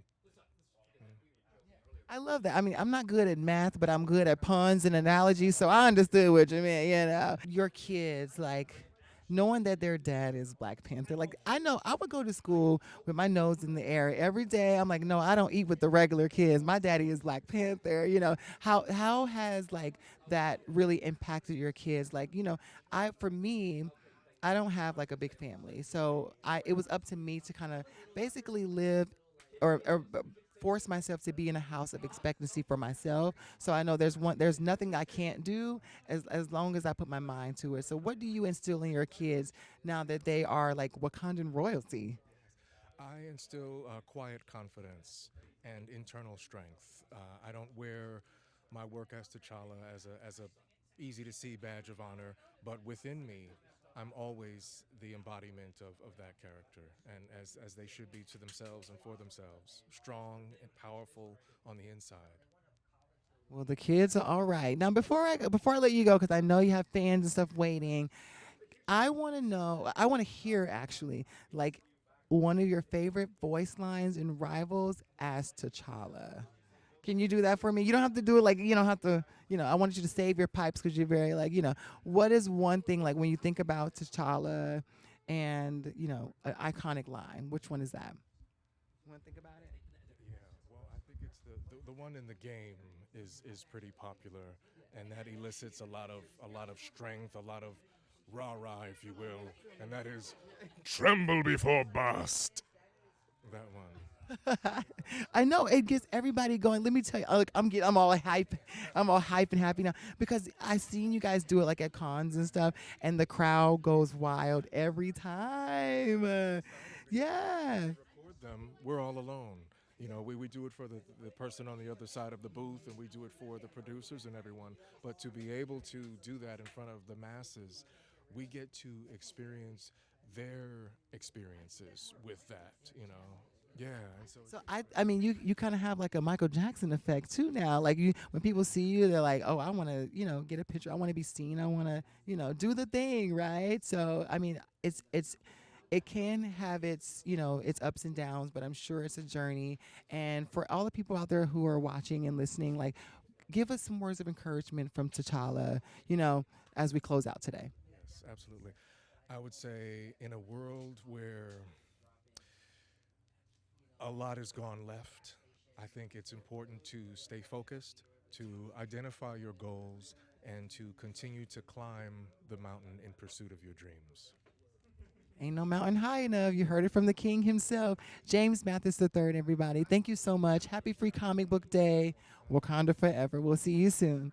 I love that. I mean, I'm not good at math, but I'm good at puns and analogies, so I understood what you meant. Your kids, like, knowing that their dad is Black Panther. Like, I know I would go to school with my nose in the air every day. I'm like, no, I don't eat with the regular kids. My daddy is Black Panther. How has like that really impacted your kids? Like, for me. I don't have like a big family, so it was up to me to kind of basically live or force myself to be in a house of expectancy for myself. So I know there's nothing I can't do as long as I put my mind to it. So what do you instill in your kids now that they are like Wakandan royalty? I instill quiet confidence and internal strength. I don't wear my work as T'Challa as a easy to see badge of honor, but within me, I'm always the embodiment of that character, and as they should be to themselves and for themselves, strong and powerful on the inside. Well, the kids are all right. Now, before I let you go, because I know you have fans and stuff waiting, I want to know. I want to hear actually, like, one of your favorite voice lines in Rivals as T'Challa. Can you do that for me? You don't have to do it like you don't have to. I want you to save your pipes because you're very like. What is one thing like when you think about T'Challa, and an iconic line? Which one is that? You want to think about it? Yeah, well, I think it's the one in the game is pretty popular, and that elicits a lot of strength, a lot of rah rah, if you will, and that is tremble before bust. That one. I know it gets everybody going. Let me tell you, look, I'm all hype, I'm all hype and happy now because I seen you guys do it like at cons and stuff, and the crowd goes wild every time. Yeah. Record them. We're all alone. We do it for the person on the other side of the booth, and we do it for the producers and everyone. But to be able to do that in front of the masses, we get to experience their experiences with that. Yeah. And So I mean, you kind of have like a Michael Jackson effect too now. Like when people see you, they're like, oh, I want to, get a picture. I want to be seen. I want to, do the thing, right? So I mean, it can have its ups and downs, but I'm sure it's a journey. And for all the people out there who are watching and listening, like, give us some words of encouragement from T'Challa, as we close out today. yes, absolutely. I would say in a world where a lot has gone left, I think it's important to stay focused, to identify your goals, and to continue to climb the mountain in pursuit of your dreams. Ain't no mountain high enough. You heard it from the king himself, James Mathis III, everybody. Thank you so much. Happy Free Comic Book Day. Wakanda forever. We'll see you soon.